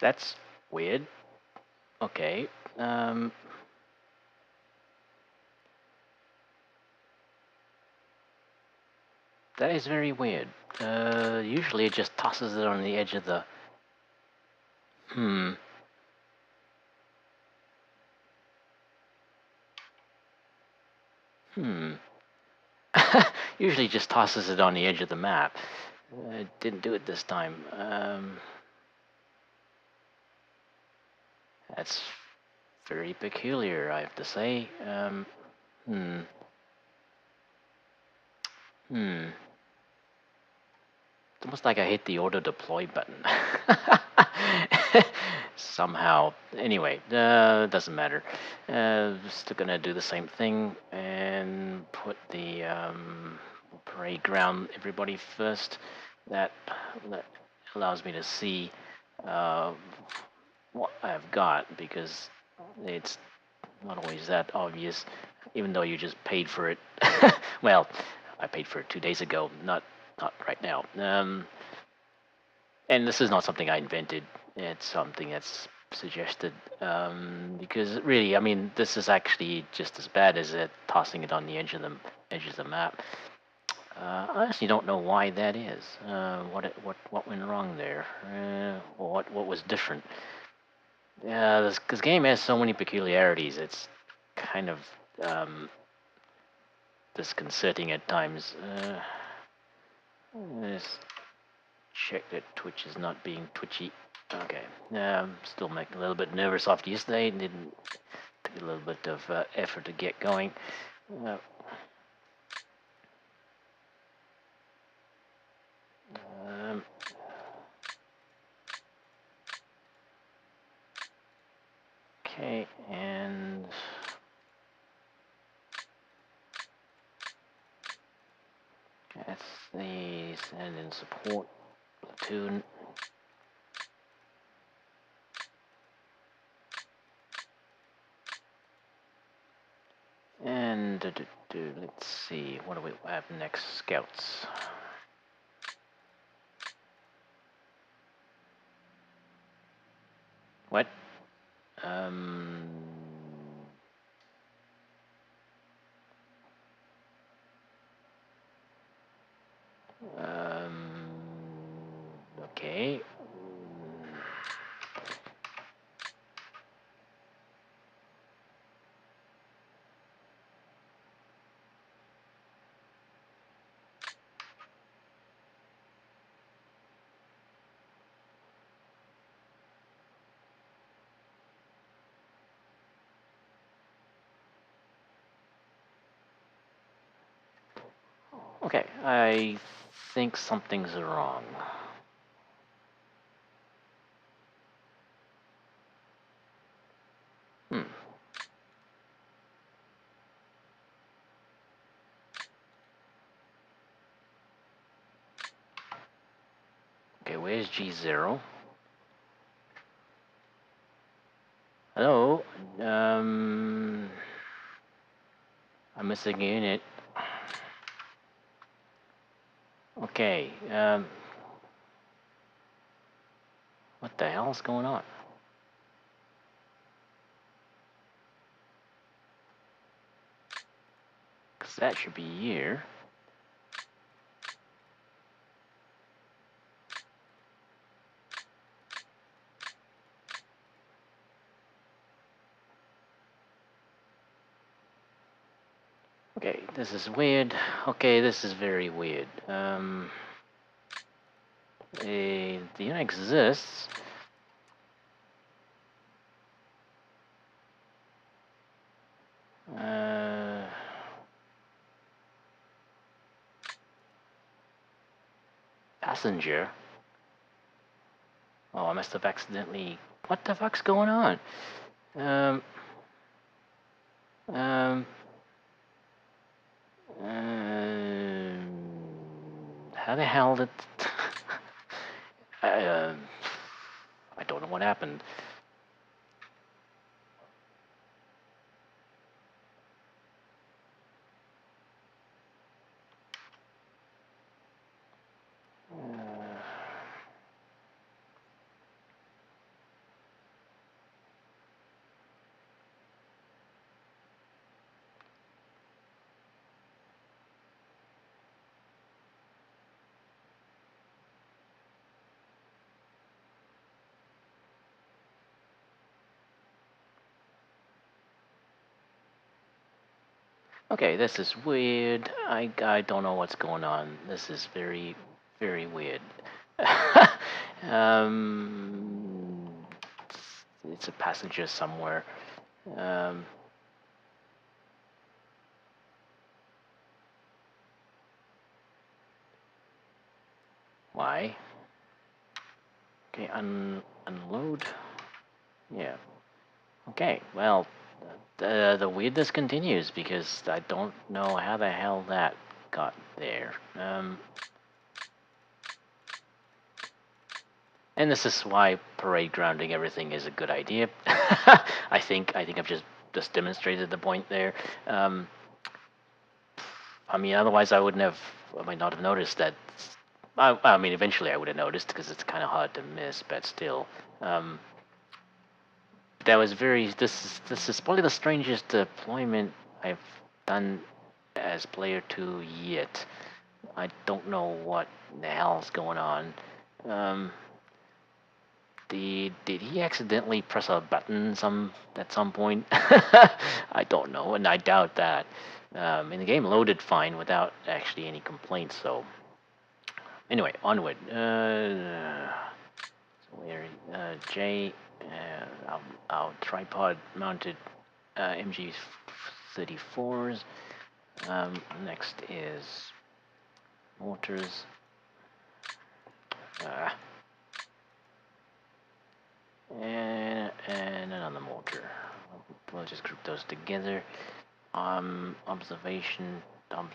That's weird. Okay. That is very weird. Usually it just tosses it on the edge of the... Hmm. Hmm. Usually just tosses it on the edge of the map. It didn't do it this time. That's very peculiar, I have to say. Hmm. Hmm. It's almost like I hit the auto deploy button. Somehow. Anyway, doesn't matter. Still gonna do the same thing and put the parade ground everybody first. That allows me to see uh, what I've got, because it's not always that obvious, even though you just paid for it. Well, I paid for it 2 days ago, not right now. And this is not something I invented. It's something that's suggested, because really, I mean, this is actually just as bad as tossing it on the edge of the map. I actually don't know why that is. What went wrong there? Or what was different? Yeah, this game has so many peculiarities. It's kind of um, disconcerting at times. Let's check that Twitch is not being twitchy. Okay. Still making a little bit nervous after yesterday. Didn't Took a little bit of effort to get going. Uh, um, okay, and that's the send in support platoon. And let's see, what do we have next? Scouts. What? Um, okay. Okay, I think something's wrong. Hmm. Okay, where's G0? Hello? I'm missing a unit. Okay, what the hell's going on? Because that should be here. Okay, this is weird. Okay, this is very weird. The unit exists. Passenger. Oh, I must have accidentally... What the fuck's going on? Um... Um... How the hell did... I don't know what happened. Okay, this is weird. I don't know what's going on. This is very, very weird. um, it's a passenger somewhere. Um, why? Okay, unload. Yeah. Okay. Well, the weirdness continues because I don't know how the hell that got there. And this is why parade grounding everything is a good idea. I think I've just demonstrated the point there. Um, I mean, otherwise I might not have noticed that. I mean, eventually I would have noticed because it's kind of hard to miss, but still. Um, that was very. This is probably the strangest deployment I've done as player 2 yet. I don't know what the hell's going on. Um, did he accidentally press a button at some point? I don't know, and I doubt that. And the game loaded fine without actually any complaints. So anyway, onward. So we're J. Our tripod-mounted MG34s. Next is mortars. Uh, and another mortar. We'll just group those together. Observation. Well,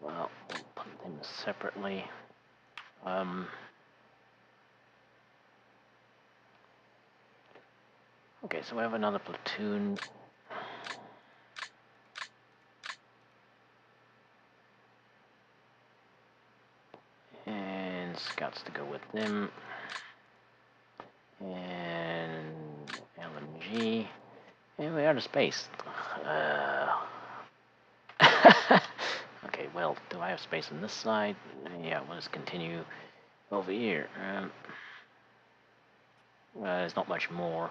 we'll put them separately. Okay, so we have another platoon. And scouts to go with them. And LMG. And we're out of space. Okay, well, do I have space on this side? Yeah, we'll just continue over here. There's not much more.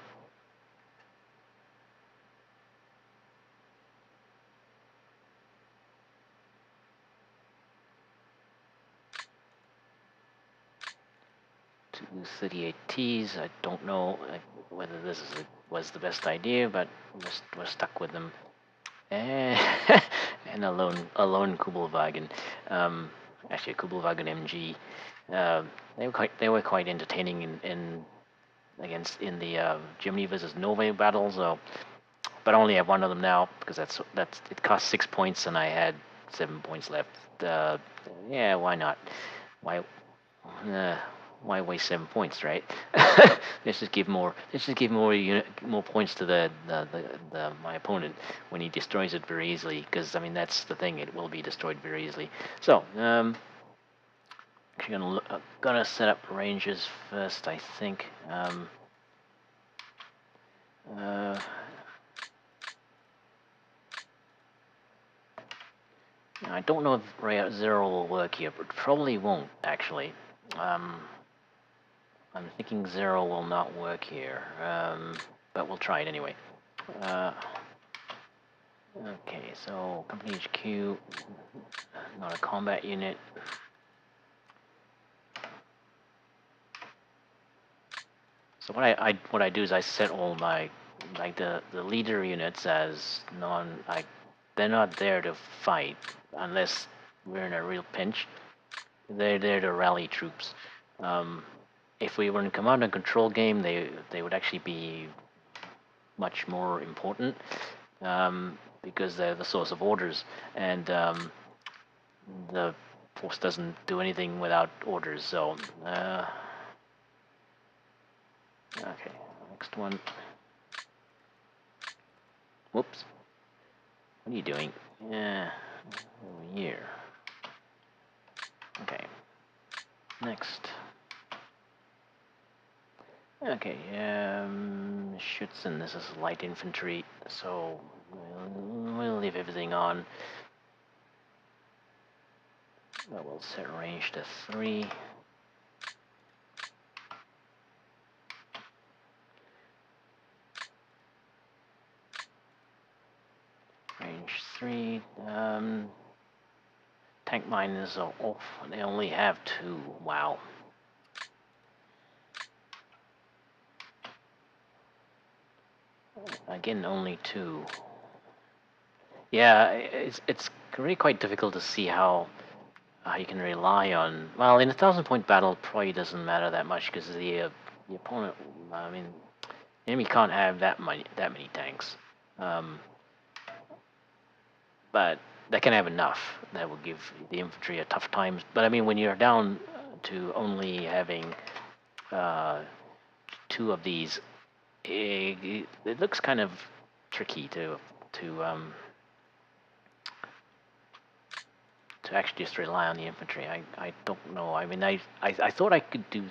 Two 38Ts. I don't know whether this was the best idea, but we're stuck with them. And, and a lone Kubelwagen. Actually, a Kubelwagen MG. They were quite entertaining in the Germany versus Norway battle. So, but I only have one of them now because it cost 6 points and I had 7 points left. Yeah, why not? Why? Uh, why waste 7 points, right? Let's just give more. Let's just give more points to the my opponent when he destroys it very easily. Because I mean that's the thing; it will be destroyed very easily. So, actually gonna set up ranges first, I think. I don't know if Zero will work here, but probably won't actually. I'm thinking Zero will not work here, but we'll try it anyway. Okay, so Company HQ, not a combat unit. So what I do is I set all my the leader units as they're not there to fight unless we're in a real pinch. They're there to rally troops. If we were in command and control game, they would actually be much more important because they're the source of orders, and the force doesn't do anything without orders. So, okay, next one. Whoops. What are you doing? Yeah, over here. Okay. Next. Okay, Schützen, this is light infantry, so we'll leave everything on. We'll set range to 3. Range 3. mines are off. They only have 2. Wow. Again, only 2. Yeah, it's really quite difficult to see how you can rely on. Well, in a 1,000-point battle, it probably doesn't matter that much because the opponent. I mean, the enemy can't have that many tanks. But they can have enough that will give the infantry a tough time. But I mean, when you're down to only having 2 of these, it looks kind of tricky to actually just rely on the infantry. I don't know. I mean, I thought I could do.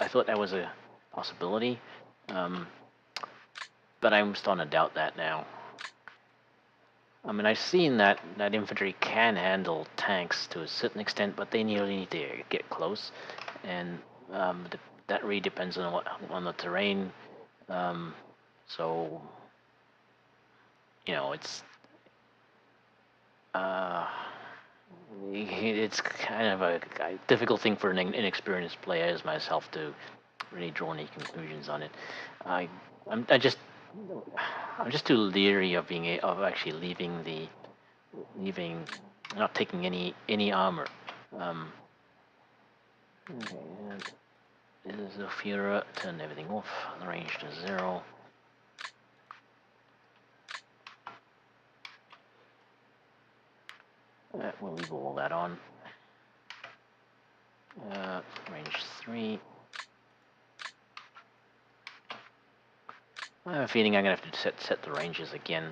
I thought that was a possibility, but I'm starting to doubt that now. I mean, I've seen that infantry can handle tanks to a certain extent, but they really need to get close, and that really depends on the terrain. So, it's kind of a difficult thing for an inexperienced player as myself to really draw any conclusions on it. I I'm I just I'm just too leery of of actually leaving, not taking any armor. Um, okay, this is a Führer. Turn everything off. The range to 0. We'll leave all that on. Range 3. I have a feeling I'm gonna have to set the ranges again,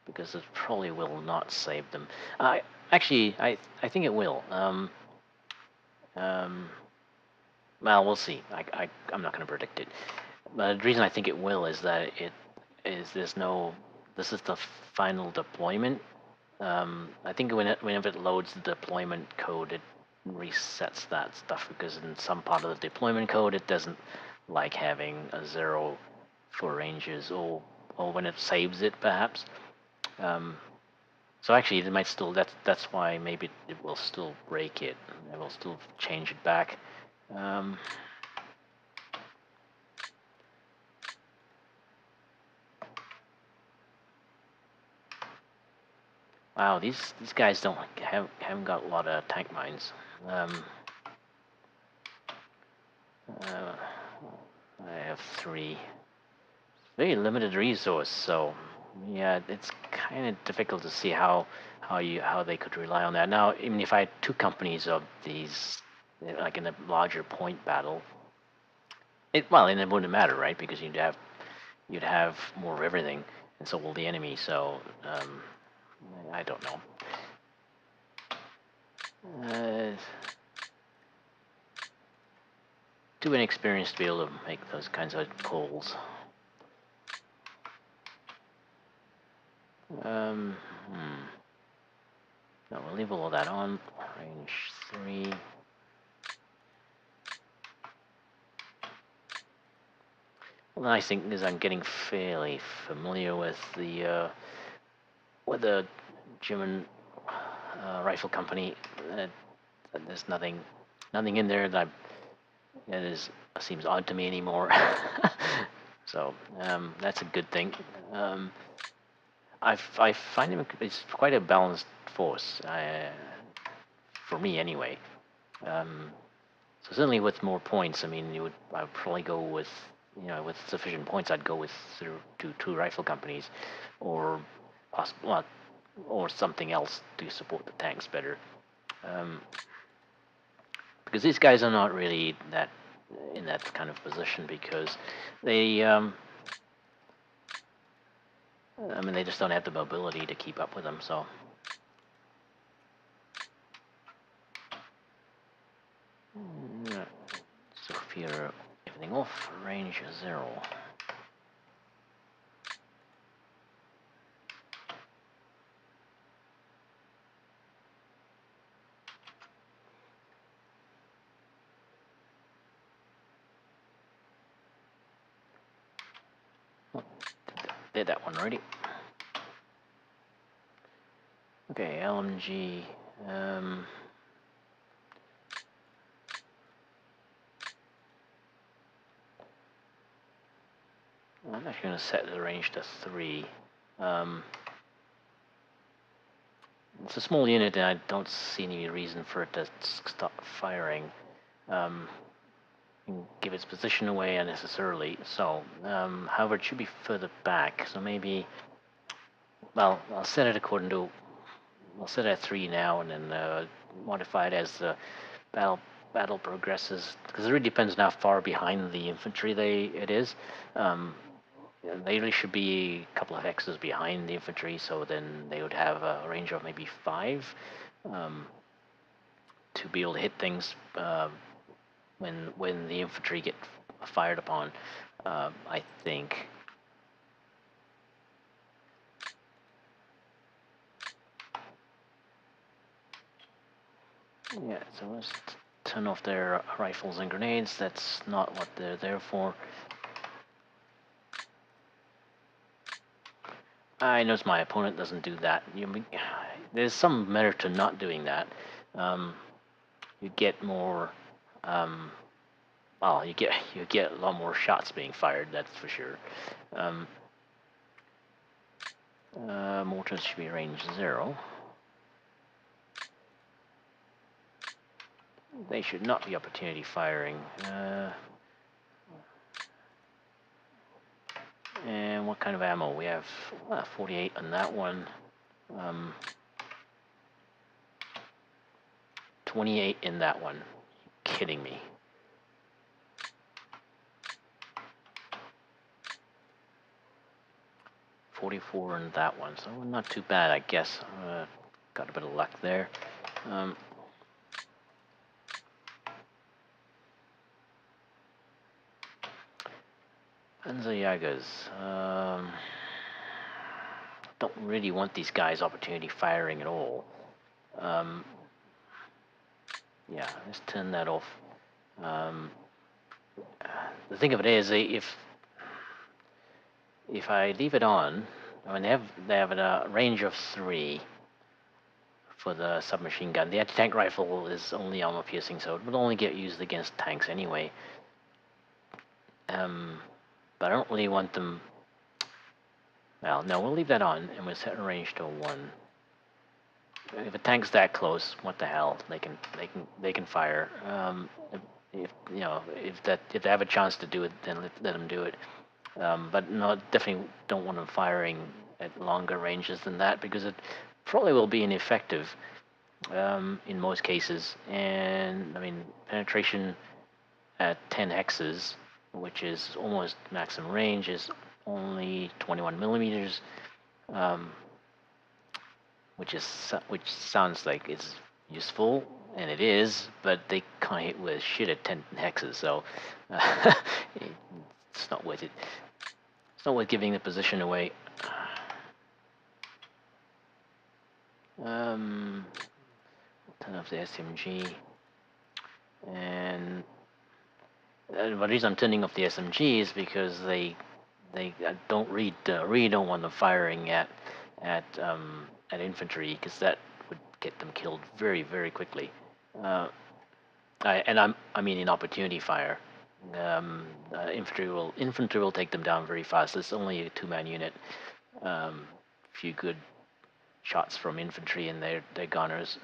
because it probably will not save them. Actually, I think it will. Well, we'll see. I'm not going to predict it. But the reason I think it will is that there's no. This is the final deployment. I think whenever it loads the deployment code, it resets that stuff because in some part of the deployment code, it doesn't like having a 0 for ranges, or when it saves it, perhaps. So actually, it might still. That's why maybe it will still break it. It will still change it back. Wow, these guys haven't got a lot of tank mines. I have 3. Very limited resource, so yeah, it's kind of difficult to see how they could rely on that. Now, even if I had 2 companies of these, like in a larger point battle, it wouldn't matter, right? Because you'd have more of everything, and so will the enemy. So I don't know. Too inexperienced to be able to make those kinds of calls. No, we'll leave all of that on. Range 3. Well, the nice thing is I'm getting fairly familiar with the German rifle company. There's nothing in there that seems odd to me anymore. So that's a good thing. I find it's quite a balanced force, for me anyway. So certainly with more points, I mean, I'd probably go with, with sufficient points, I'd go with two rifle companies, or or something else to support the tanks better. Because these guys are not really in that kind of position because they, I mean, they just don't have the mobility to keep up with them. So. So if you're everything off, range 0. Did that one already. Okay, LMG. Um, I'm actually going to set the range to 3. It's a small unit, and I don't see any reason for it to stop firing. And give its position away unnecessarily. So, however, it should be further back. So maybe, well, I'll set it according to. I'll set it at 3 now, and then modify it as the battle progresses. Because it really depends on how far behind the infantry it is. They really should be a couple of hexes behind the infantry, so then they would have a range of maybe 5 to be able to hit things when the infantry get fired upon. I think. Yeah, so let's turn off their rifles and grenades. That's not what they're there for. I notice my opponent doesn't do that. There's some merit to not doing that. You get more. Well, you get a lot more shots being fired. That's for sure. Mortars should be range 0. They should not be opportunity firing. And what kind of ammo? We have 48 on that one. 28 in that one. You're kidding me. $44 in that one, so not too bad, I guess. Got a bit of luck there. Panzerjägers. Don't really want these guys opportunity firing at all. Yeah, let's turn that off. The thing of it is, if I leave it on, I mean they have a range of 3 for the submachine gun. The anti-tank rifle is only armor piercing, so it would only get used against tanks anyway. But I don't really want them. Well, no, we'll leave that on, and we'll set a range to 1. If a tank's that close, what the hell? They can fire. If you know if they have a chance to do it, then let them do it. But no, definitely don't want them firing at longer ranges than that, because it probably will be ineffective in most cases. And I mean, penetration at 10 hexes, which is almost maximum range, is only 21 millimeters, which sounds like it's useful, and it is, but they can't hit with shit at 10 hexes, so it's not worth it. It's not worth giving the position away. Turn off the SMG, and the reason I'm turning off the SMG is because they really don't want them firing at infantry, because that would get them killed very, very quickly. I mean in opportunity fire. Infantry will take them down very fast. It's only a 2-man unit. Few good shots from infantry and their gunners.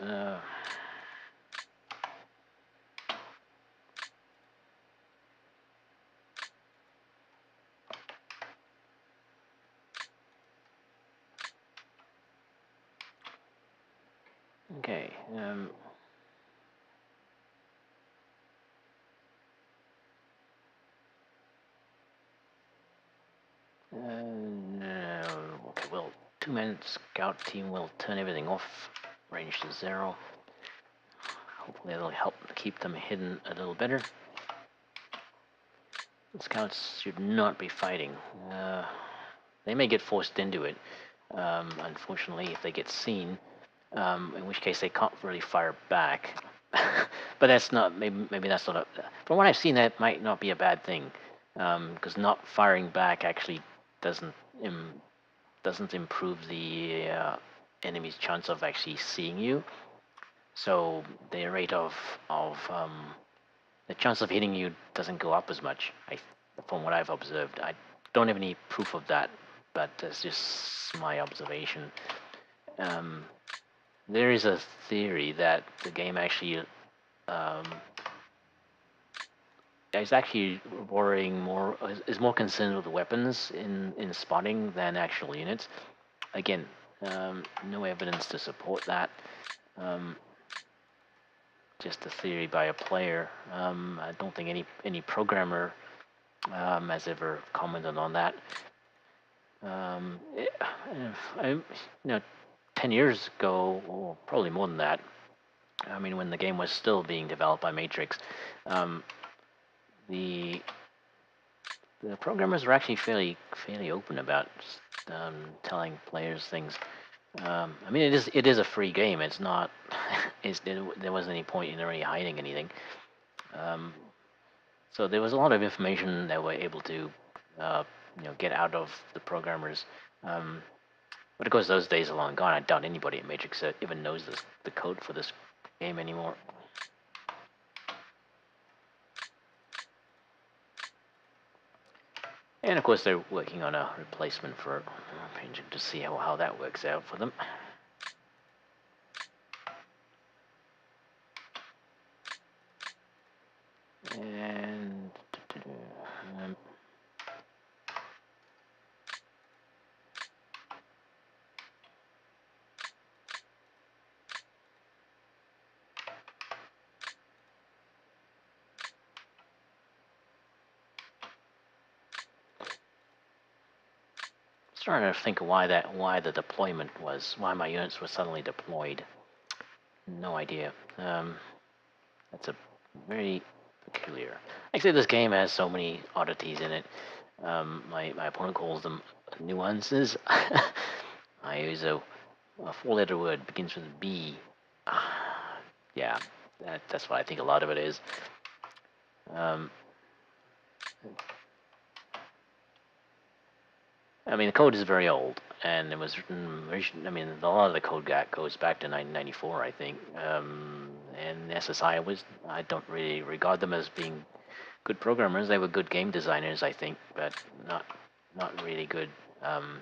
Okay. Okay, well, 2-man scout team will turn everything off, range to 0. Hopefully that'll help keep them hidden a little better. The scouts should not be fighting. They may get forced into it, unfortunately, if they get seen, in which case they can't really fire back. But that's not, maybe that's not from what I've seen, that might not be a bad thing, because not firing back actually doesn't improve the enemy's chance of actually seeing you. so the rate of the chance of hitting you doesn't go up as much. From what I've observed, I don't have any proof of that, but that's just my observation. There is a theory that the game actually um, is actually worrying more, is more concerned with the weapons in spotting than actual units. Again, no evidence to support that. Um, just a theory by a player. I don't think any programmer has ever commented on that. You know, 10 years ago, or probably more than that, I mean, when the game was still being developed by Matrix, um, the the programmers were actually fairly open about telling players things. I mean, it is a free game. It's not. There wasn't any point in really hiding anything. Um, so there was a lot of information that we're able to, uh, get out of the programmers. Um, but of course, those days are long gone. I doubt anybody at Matrix even knows the code for this game anymore. And of course, they're working on a replacement for engine to see how that works out for them. And trying to think of why the deployment was, why my units were suddenly deployed. No idea. That's a very peculiar. Actually, this game has so many oddities in it. My opponent calls them nuances. I use a four-letter word begins with B. Yeah, that's what I think a lot of it is. Um, I mean, the code is very old, and it was written. I mean, a lot of the code goes back to 1994, I think. And SSI I don't really regard them as being good programmers. They were good game designers, I think, but not really good um,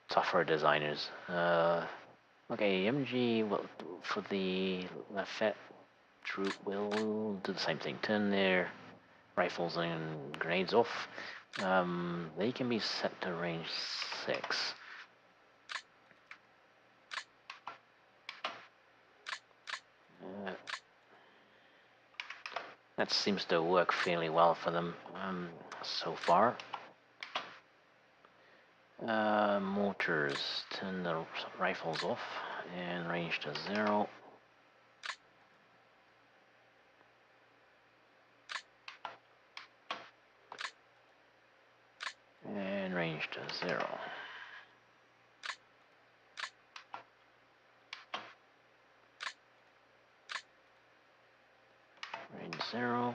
software designers. Okay, MG. Well, for the Lafette troop, will do the same thing. Turn their rifles and grenades off. They can be set to range 6. Uh, that seems to work fairly well for them so far. Mortars, turn the rifles off and range to 0. And range to 0. Range 0.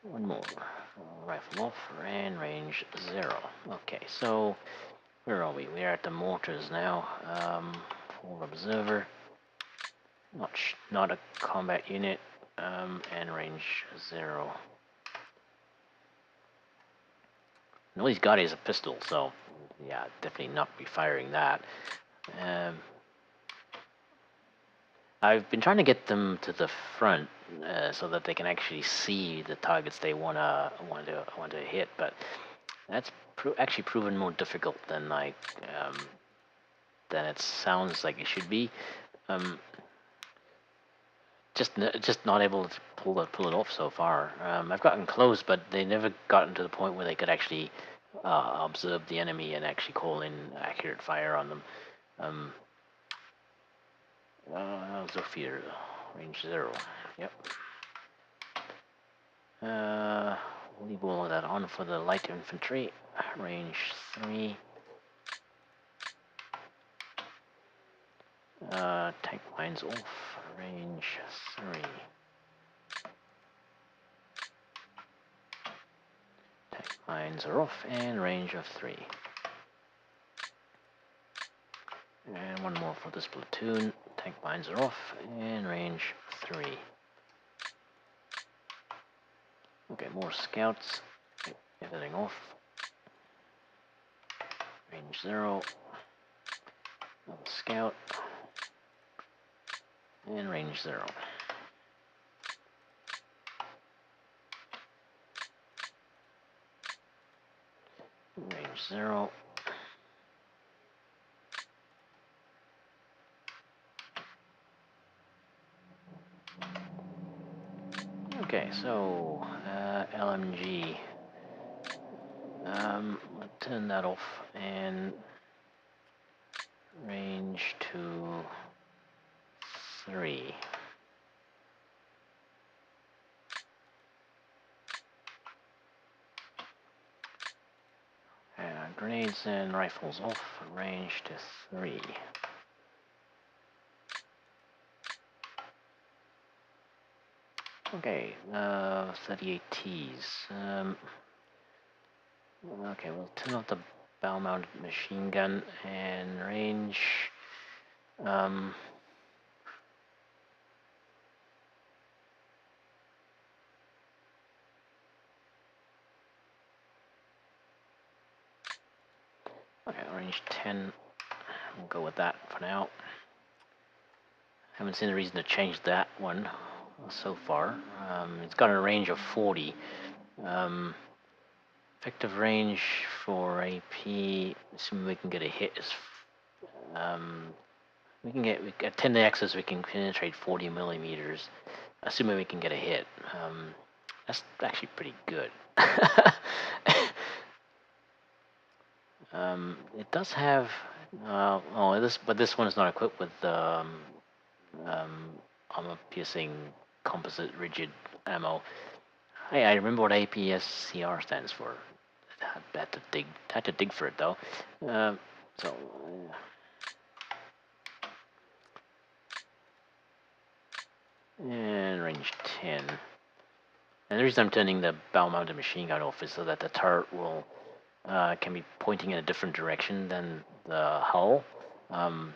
One more. Rifle off and range 0. Okay, so where are we? We're at the mortars now. Full observer. Not a combat unit. And range 0. And all he's got is a pistol, so yeah, definitely not be firing that. I've been trying to get them to the front so that they can actually see the targets they want to hit, but that's actually proven more difficult than than it sounds like it should be. Just not able to pull it off so far. I've gotten close, but they never gotten to the point where they could actually observe the enemy and actually call in accurate fire on them. Zofir, range 0. Yep. Leave all of that on for the light infantry. Range 3. Tank mines off. Range 3. Tank mines are off and range of 3. And one more for this platoon. Tank mines are off, and range 3. Okay, more scouts. Okay, everything off. Range 0. Another scout. And range 0. Range 0. Okay, so LMG. I'll turn that off and range to 3. Grenades and rifles off, range to 3. Okay, 38Ts. Okay, we'll turn off the bow-mounted machine gun and range. Okay, range 10. We'll go with that for now. Haven't seen a reason to change that one so far. It's got a range of 40. Effective range for AP, assuming we can get a hit, is at 10 axis we can penetrate 40 millimeters, assuming we can get a hit. That's actually pretty good. It does have but this one is not equipped with armor-piercing composite rigid ammo. Hey, I remember what APSCR stands for. I had to dig for it though. And range 10. And the reason I'm turning the bow-mounted machine gun off is so that the turret will can be pointing in a different direction than the hull. When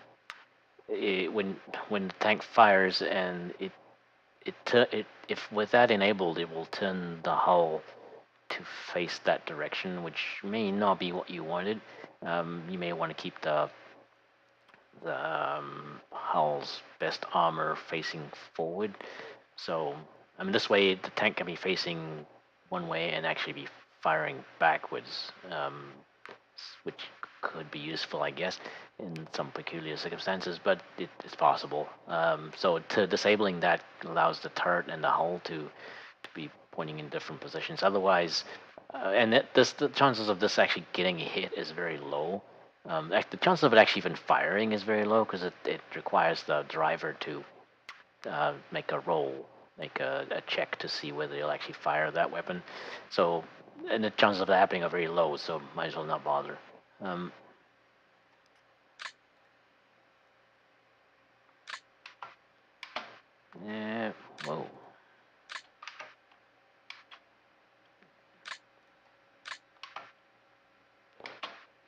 the tank fires and if with that enabled, it will turn the hull to face that direction, which may not be what you wanted. You may want to keep the hull's best armor facing forward. So, I mean, this way the tank can be facing one way and actually be firing backwards, which could be useful, I guess, in some peculiar circumstances, but it's possible. So disabling that allows the turret and the hull to be pointing in different positions. Otherwise, the chances of this actually getting a hit is very low. The chance of it actually even firing is very low because it requires the driver to make a roll, make a check to see whether you'll actually fire that weapon. So, and the chances of that happening are very low, so might as well not bother. Yeah, whoa.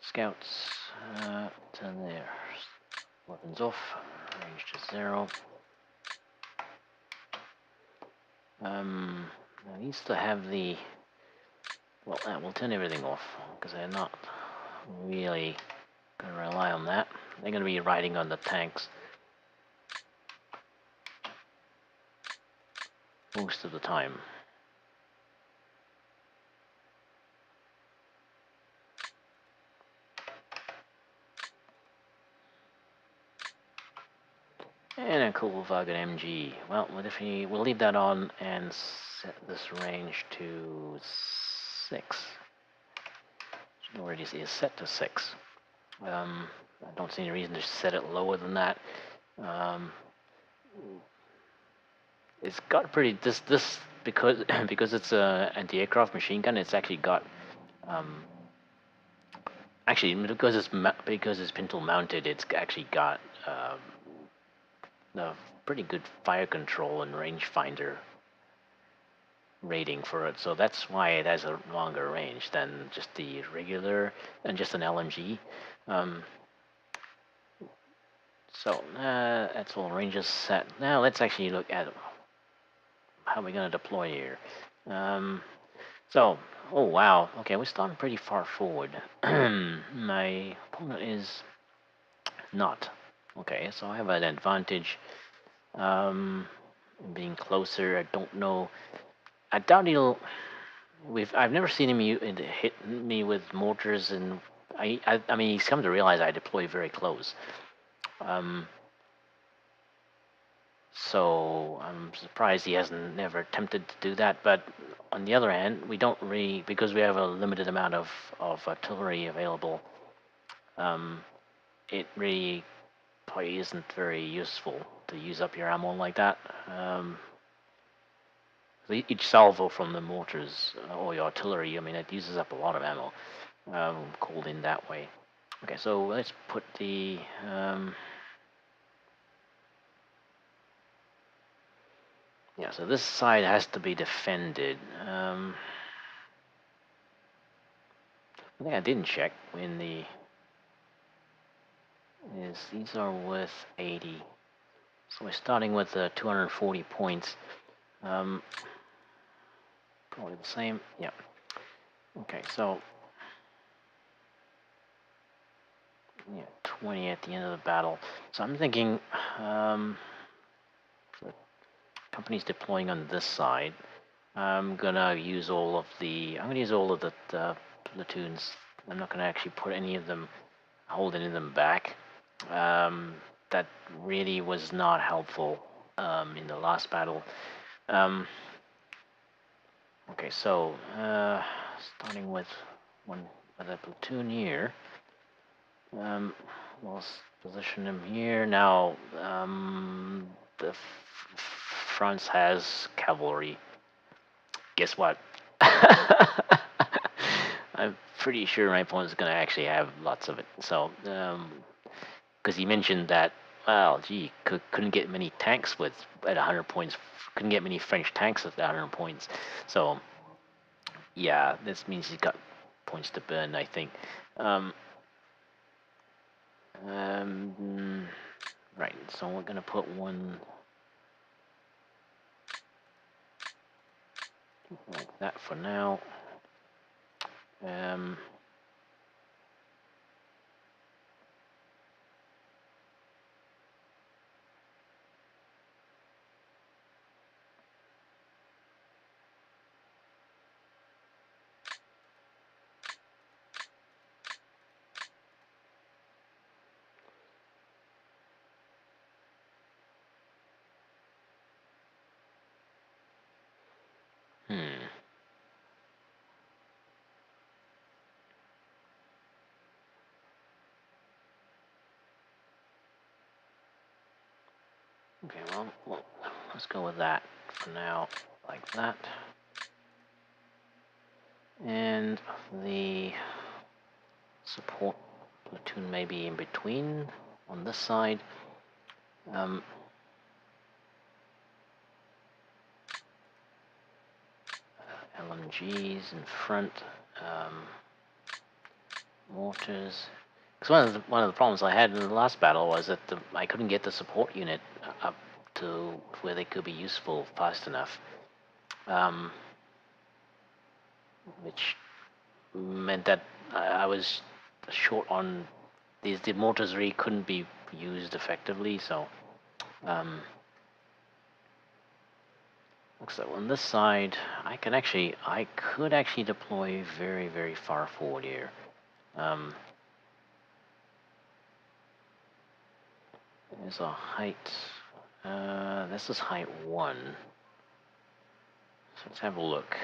Scouts, turn their weapons off, range to 0. I used to have the, well, we'll turn everything off, because they're not really going to rely on that. They're going to be riding on the tanks most of the time. And a cool Vagon MG. Well, we'll leave that on and set this range to 6. It already is set to 6. I don't see any reason to set it lower than that. It's got pretty this because because it's a anti-aircraft machine gun. It's actually got actually because it's pintle mounted. It's actually got a pretty good fire control and rangefinder rating for it. So that's why it has a longer range than just the regular and just an LMG. So that's all ranges set. Now let's actually look at how we're going to deploy here. So, oh wow, okay, we're starting pretty far forward. My opponent is not. Okay, so I have an advantage being closer. I don't know. I doubt he'll. I've never seen him hit me with mortars, and I mean he's come to realize I deploy very close. Um, so I'm surprised he hasn't never attempted to do that. But on the other hand, we don't really, because we have a limited amount of artillery available. It really probably isn't very useful to use up your ammo like that. Each salvo from the mortars or your artillery, I mean, it uses up a lot of ammo, called in that way. Okay, so let's put the yeah. So this side has to be defended. I think I didn't check when these are worth 80. So we're starting with 240 points. Probably the same. Yeah. Okay, so yeah, 20 at the end of the battle. So I'm thinking the company's deploying on this side. I'm gonna use all of the platoons. I'm not gonna actually put any of them, hold any of them back. That really was not helpful in the last battle. Okay, so starting with one other platoon here. We'll position him here. Now, the France has cavalry. Guess what? I'm pretty sure my opponent's going to actually have lots of it. So, because he mentioned that, well, gee, couldn't get many tanks at 100 points. Couldn't get many French tanks at 100 points. So, yeah, this means he's got points to burn, I think. Right, so we're gonna put one like that for now. Okay, well, let's go with that for now, like that. And the support platoon may be in between on this side. LMGs in front, mortars. Because one of the problems I had in the last battle was that I couldn't get the support unit up to where they could be useful fast enough, which meant that I was short on these. The mortars really couldn't be used effectively. So, so on this side, I could actually deploy very, very far forward here. There's a height. This is height 1. So let's have a look.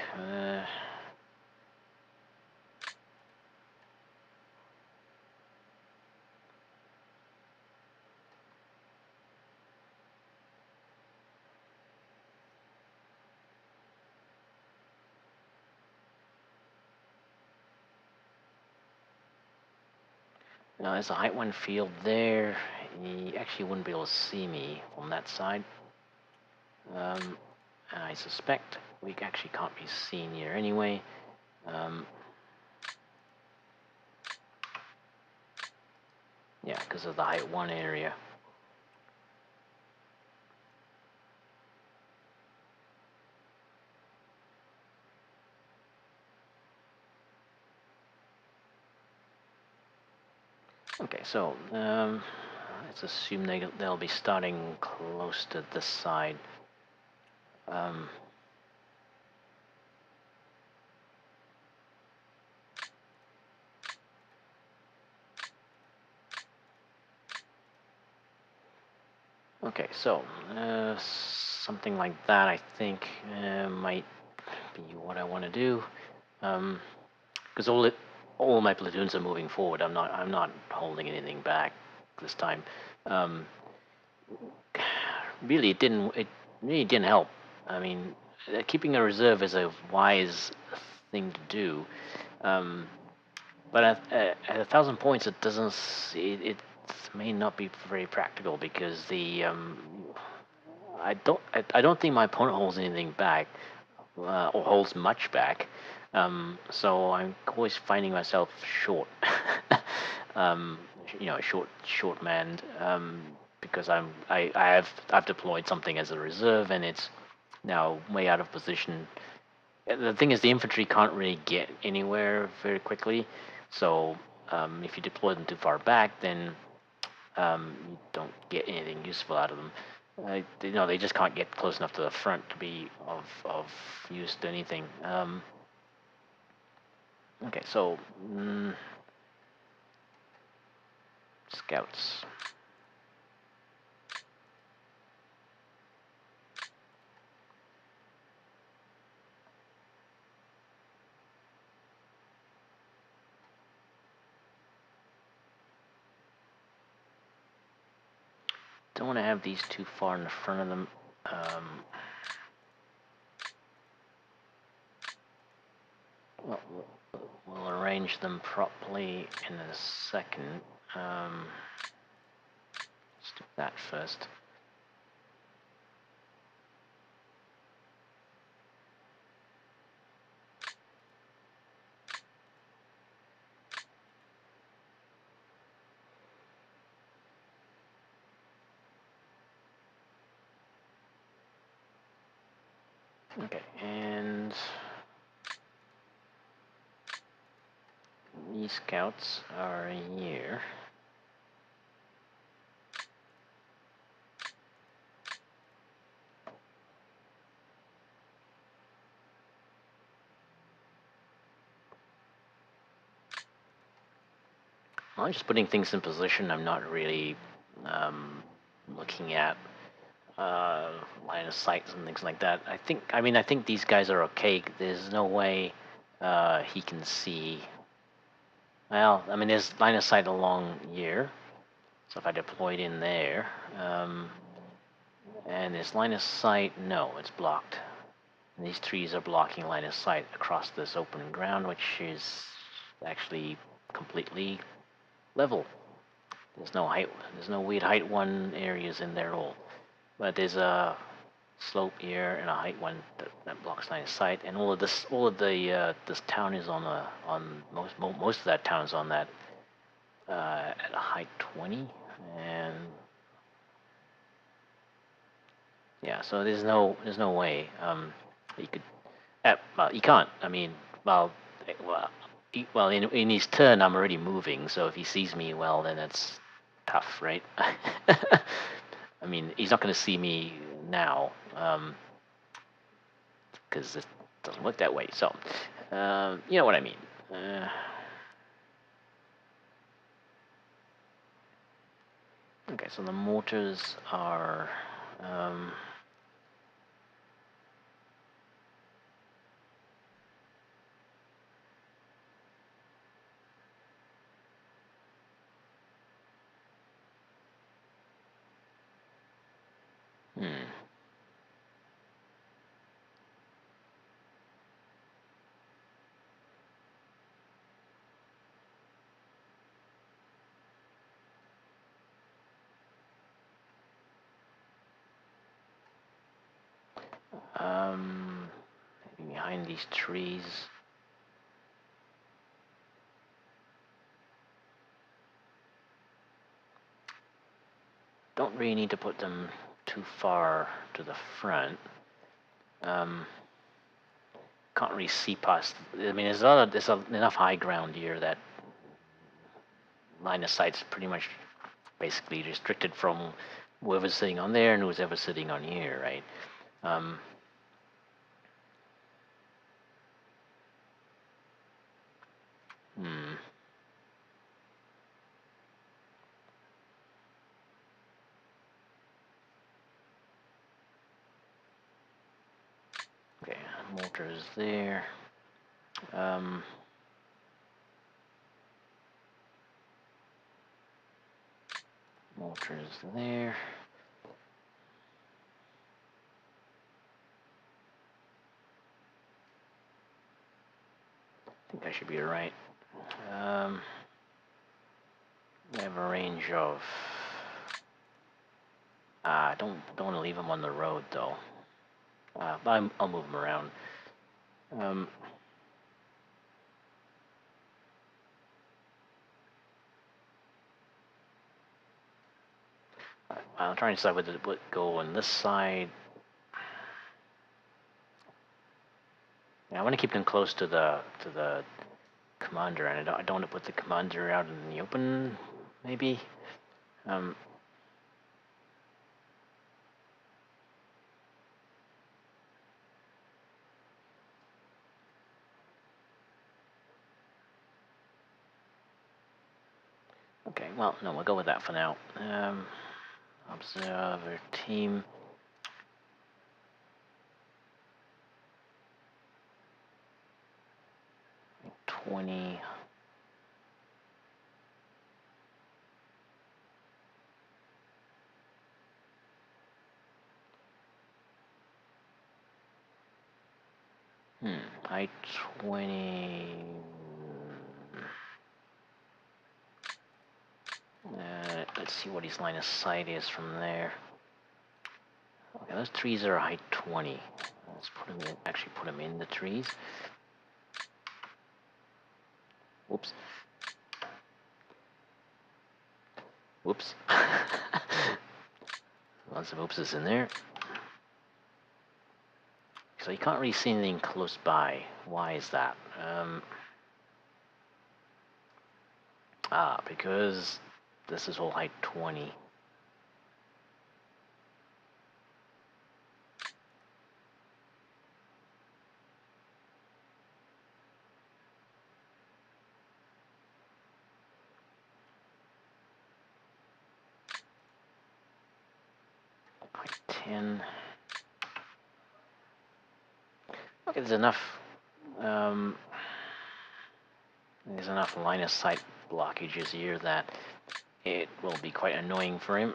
Now there's a height 1 field there. He actually wouldn't be able to see me from that side. And I suspect we actually can't be seen here anyway. Yeah, because of the height 1 area. Okay, so let's assume they'll be starting close to this side. Um, okay, so something like that, I think, might be what I want to do. Because all my platoons are moving forward. I'm not holding anything back this time. Um, really, it really didn't help. I mean, keeping a reserve is a wise thing to do. Um, but at 1,000 points, it doesn't. It may not be very practical because I don't think my opponent holds anything back, or holds much back. So I'm always finding myself short. um, short manned, because I've deployed something as a reserve and it's now way out of position. The thing is, the infantry can't really get anywhere very quickly. So if you deploy them too far back, then you don't get anything useful out of them. They just can't get close enough to the front to be of use to anything. Okay, so scouts. Don't want to have these too far in the front of them. Um, well, we'll arrange them properly in a second. Let's do that first. Okay, and these scouts are here. Well, I'm just putting things in position. I'm not really looking at uh, line of sights and things like that. I think these guys are okay. There's no way he can see. Well, I mean, there's line of sight along here. So if I deployed in there, and there's line of sight, no, it's blocked. And these trees are blocking line of sight across this open ground, which is actually completely level. There's no height. There's no weird height one areas in there at all. But there's a slope here and a height one that blocks line of sight. And all of the this town is on most of that town is on that at a height 20, and yeah. So there's no way you could. Well, you can't. I mean, well, well, in his turn, I'm already moving. So if he sees me, well, then that's tough, right? I mean, he's not going to see me now, because it doesn't work that way. So, you know what I mean. Okay, so the mortars are. Hmm. Maybe behind these trees. Don't really need to put them too far to the front. Um, can't really see past. I mean, there's enough high ground here that line of sight's pretty much basically restricted from whoever's sitting on there and who's ever sitting on here, right? Okay, mortar is there. Mortar is there. I think I should be right. We have a range of. Don't want to leave them on the road though. But I'll move them around. I'm trying to decide whether to go on this side. Yeah, I want to keep them close to the commander, and I don't want to put the commander out in the open. Maybe. Okay, well, no, we'll go with that for now. Observer team. .20. I-20. Let's see what his line of sight is from there. Okay, those trees are height 20. Let's put them in. Actually, put them in the trees. Whoops. Whoops. Lots of oopses in there. So you can't really see anything close by. Why is that? Because this is all height 20. Height 10. Okay, there's enough line of sight blockages here that it will be quite annoying for him.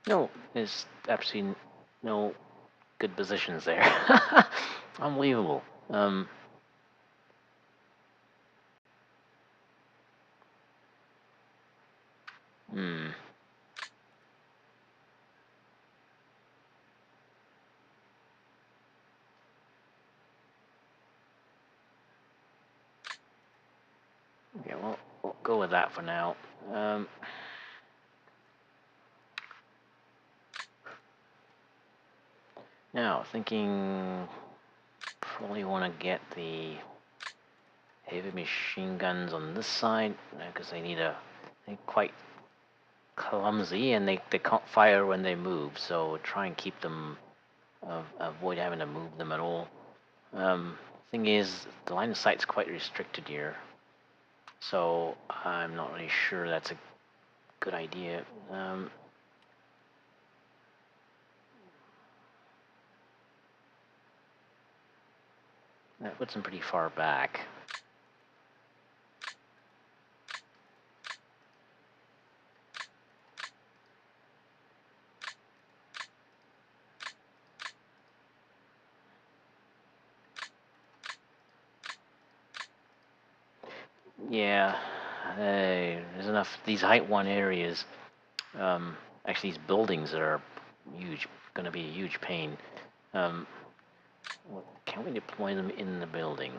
No, there's absolutely no good positions there. Unbelievable. Okay, well, we'll go with that for now. Now, thinking probably want to get the heavy machine guns on this side because they're quite clumsy and they can't fire when they move, so try and keep them, avoid having to move them at all. Thing is, the line of sight's quite restricted here, so I'm not really sure that's a good idea. That puts them pretty far back. Yeah, there's enough, these height 1 areas, actually these buildings that are huge, going to be a huge pain. Can we deploy them in the building?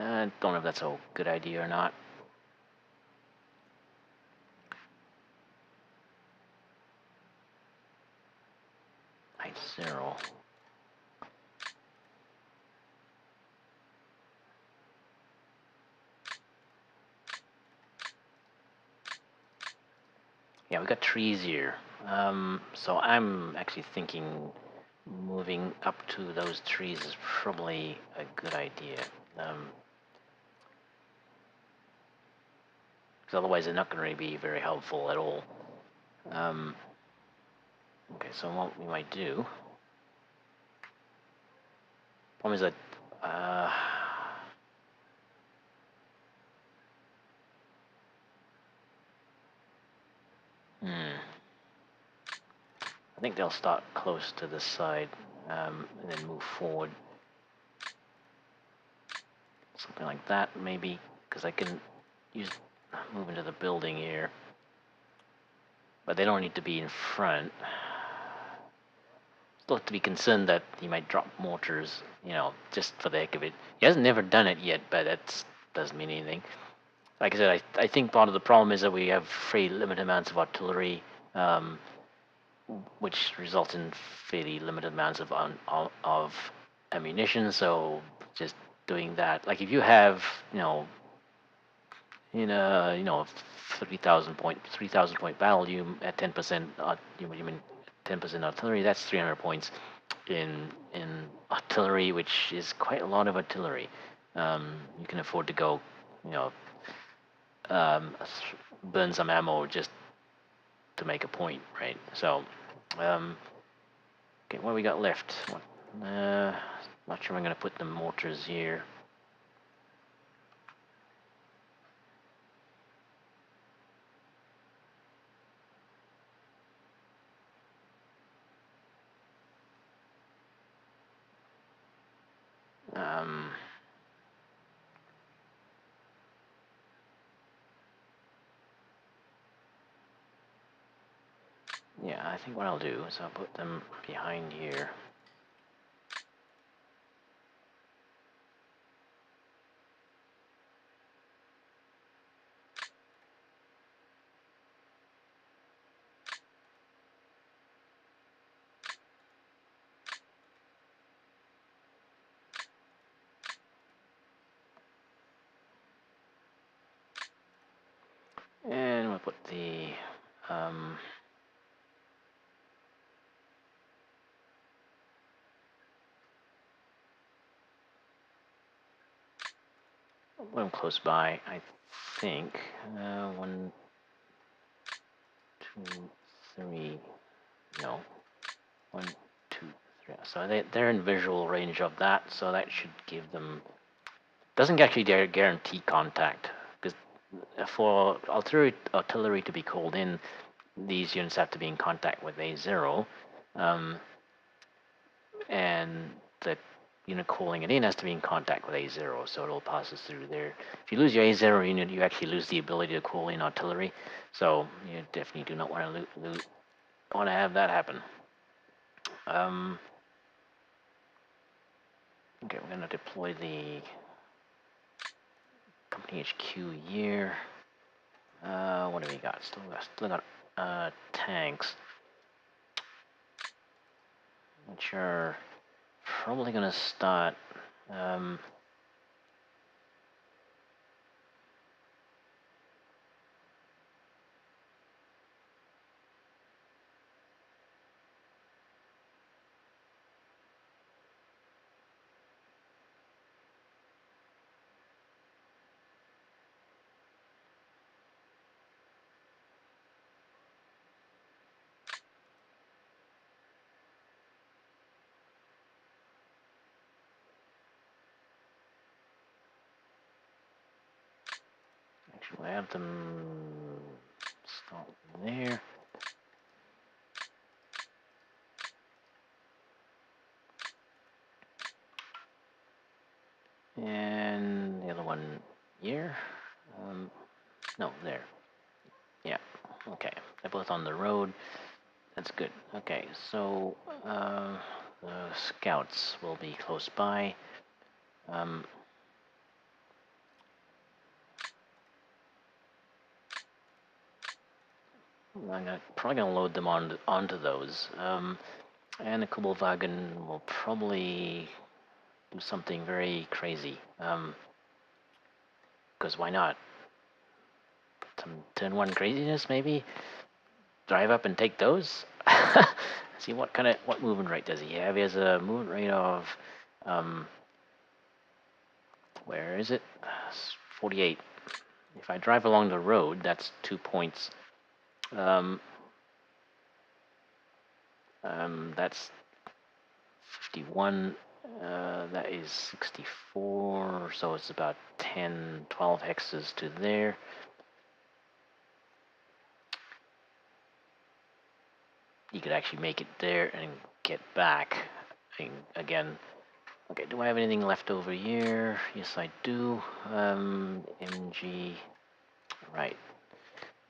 I don't know if that's a good idea or not. Height 0. Yeah, we got trees here. So I'm actually thinking moving up to those trees is probably a good idea. Because otherwise they're not going to be very helpful at all. Okay, so what we might do... Problem is that... I think they'll start close to this side, and then move forward. Something like that, maybe, because I can move into the building here. But they don't need to be in front. Still have to be concerned that he might drop mortars, just for the heck of it. He hasn't never done it yet, but that doesn't mean anything. Like I said, I think part of the problem is that we have very limited amounts of artillery, which results in fairly limited amounts of ammunition. So just doing that, like if you have, in a 3,000 point battle, you at 10%, you mean 10% artillery, that's 300 points in artillery, which is quite a lot of artillery. You can afford to go, burn some ammo just to make a point, right? So, okay, what do we got left? Not sure I'm going to put the mortars here. Yeah, I think what I'll do is I'll put them behind here. And we'll put the one close by, I think. 1, 2, 3. No. 1, 2, 3. So they're in visual range of that, so that should give them... Doesn't actually guarantee contact, because for artillery to be called in, these units have to be in contact with A0, and the unit calling it in has to be in contact with A0, so it all passes through there. If you lose your A0 unit, you actually lose the ability to call in artillery, so you definitely do not want to have that happen. Okay, we're going to deploy the company HQ here. What do we got? Still got tanks, which are probably going to start. Actually, I have them start there. And the other one here. No, there. Yeah. Okay. They're both on the road. That's good. Okay, so the scouts will be close by. I'm probably gonna load them onto those. And the Kubelwagen will probably do something very crazy. Because why not? Some turn one craziness maybe. Drive up and take those. See what movement rate does he have? He has a movement rate of where is it? 48. If I drive along the road, that's 2 points. That's 51. That is 64. So it's about 10, 12 hexes to there. You could actually make it there and get back. Again, okay, do I have anything left over here? Yes, I do. MG. Right.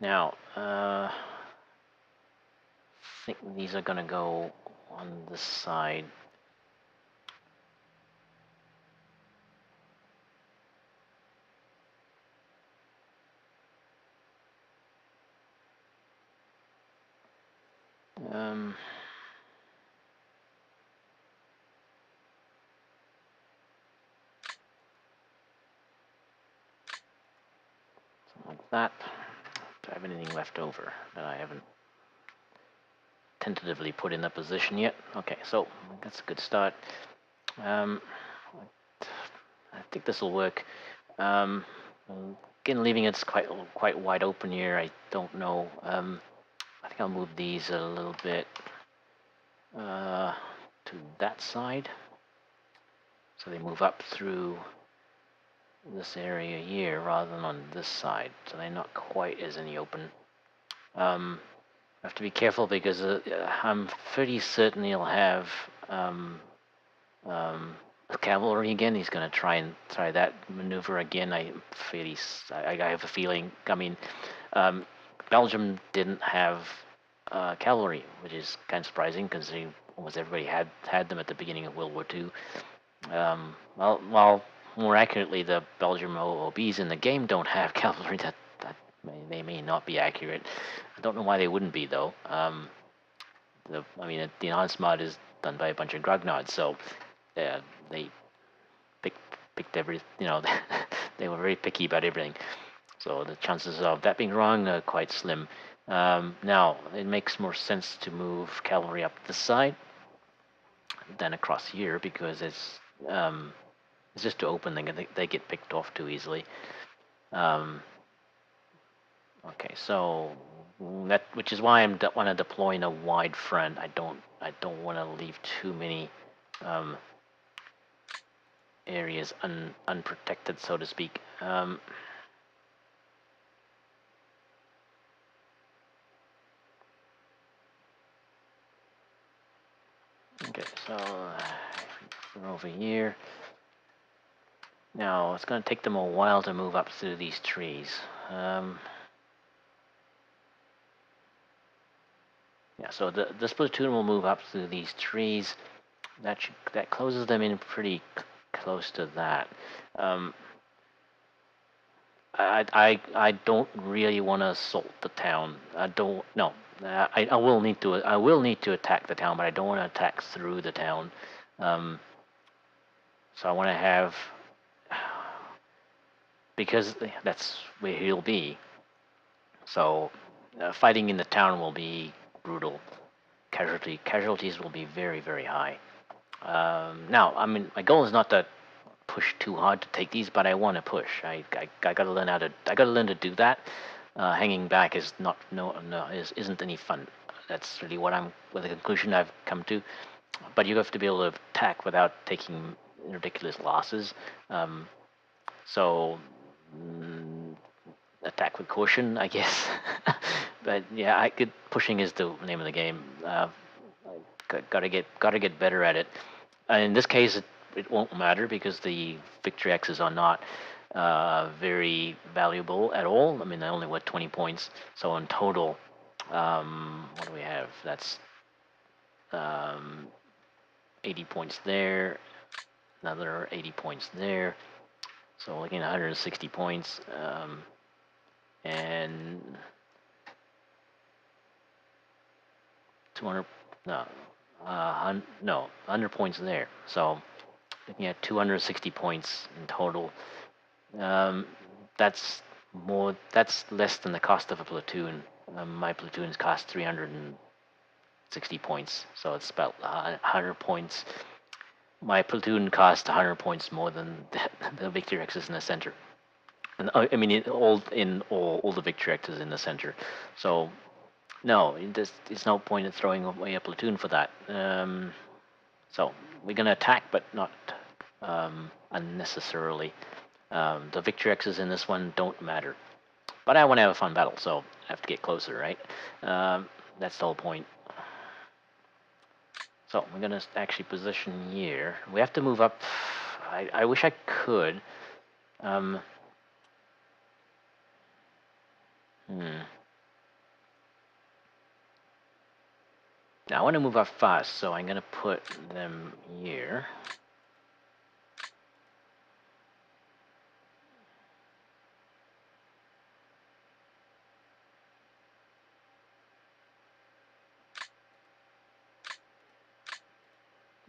Now, I think these are going to go on this side. Something like that. Do I have anything left over that I haven't tentatively put in that position yet? Okay, so that's a good start. I think this will work. Again, leaving it's quite wide open here. I don't know. I think I'll move these a little bit to that side, so they move up through this area here rather than on this side, so they're not quite as in the open. I have to be careful because I'm pretty certain he'll have cavalry again. He's going to try that maneuver again. I have a feeling. I mean, Belgium didn't have cavalry, which is kind of surprising because almost everybody had them at the beginning of World War II. Well, more accurately, the Belgium OOBs in the game don't have cavalry. That may not be accurate. I don't know why they wouldn't be though. The enhanced mod is done by a bunch of Grognods, so they picked every. They were very picky about everything. So the chances of that being wrong are quite slim. Now it makes more sense to move cavalry up this side than across here because it's just too open. They get picked off too easily. Okay, so which is why I want to deploy in a wide front. I don't want to leave too many areas unprotected, so to speak. Okay, so we're over here. Now it's going to take them a while to move up through these trees. Yeah, so this platoon will move up through these trees. That closes them in pretty close to that. I don't really want to assault the town. I don't. No, I will need to attack the town, but I don't want to attack through the town. So I want to have, because that's where he'll be. So fighting in the town will be brutal. Casualties will be very, very high. Now, I mean, my goal is not to push too hard to take these, but I want to push. I gotta learn to do that. Hanging back is isn't any fun. That's really the conclusion I've come to. But you have to be able to attack without taking ridiculous losses. So attack with caution, I guess. But yeah, pushing is the name of the game. Gotta get better at it. In this case, it won't matter because the victory X's are not very valuable at all. I mean, they're only what 20 points. So in total, what do we have? That's um, 80 points there, another 80 points there. So looking at 160 points, and 200, no, no, 100 points there. So looking at 260 points in total. That's more. That's less than the cost of a platoon. My platoons cost 360 points, so it's about 100 points. My platoon cost 100 points more than the Victory X's in the center. And I mean, all the Victory X's in the center. So no, it's no point in throwing away a platoon for that. So we're gonna attack, but not unnecessarily. The Victory X's in this one don't matter. But I want to have a fun battle, so I have to get closer, right? That's the whole point. So we're going to actually position here. We have to move up. I wish I could. Now I want to move up fast, so I'm going to put them here.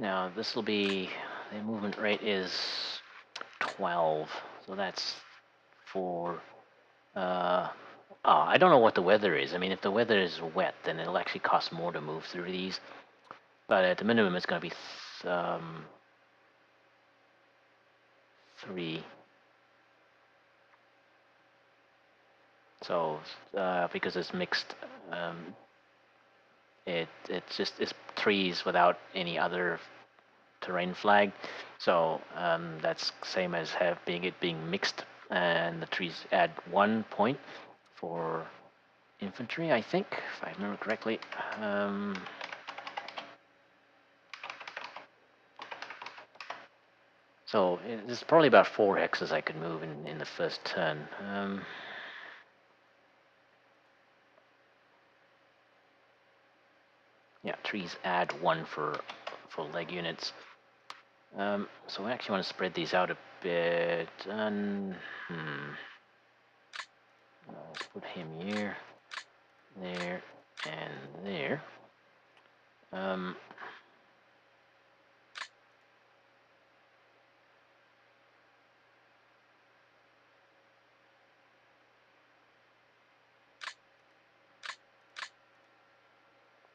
Now this will be, the movement rate is 12, so that's for, I don't know what the weather is. I mean, if the weather is wet, then it'll actually cost more to move through these. But at the minimum, it's going to be 3. So because it's mixed, it's trees without any other terrain flag. So that's same as being mixed, and the trees add 1 point for infantry, I think, if I remember correctly. So there's probably about 4 hexes I could move in the first turn. Yeah, trees add 1 for leg units. So we actually want to spread these out a bit. Let's put him here, there, and there.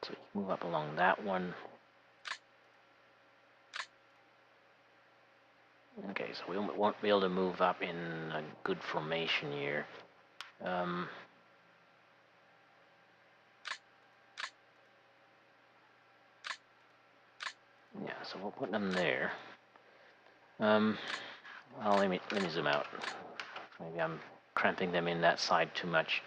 So you move up along that one. Okay, so we won't be able to move up in a good formation here. Yeah, so we'll put them there. Well, let me zoom out. Maybe I'm cramping them in that side too much.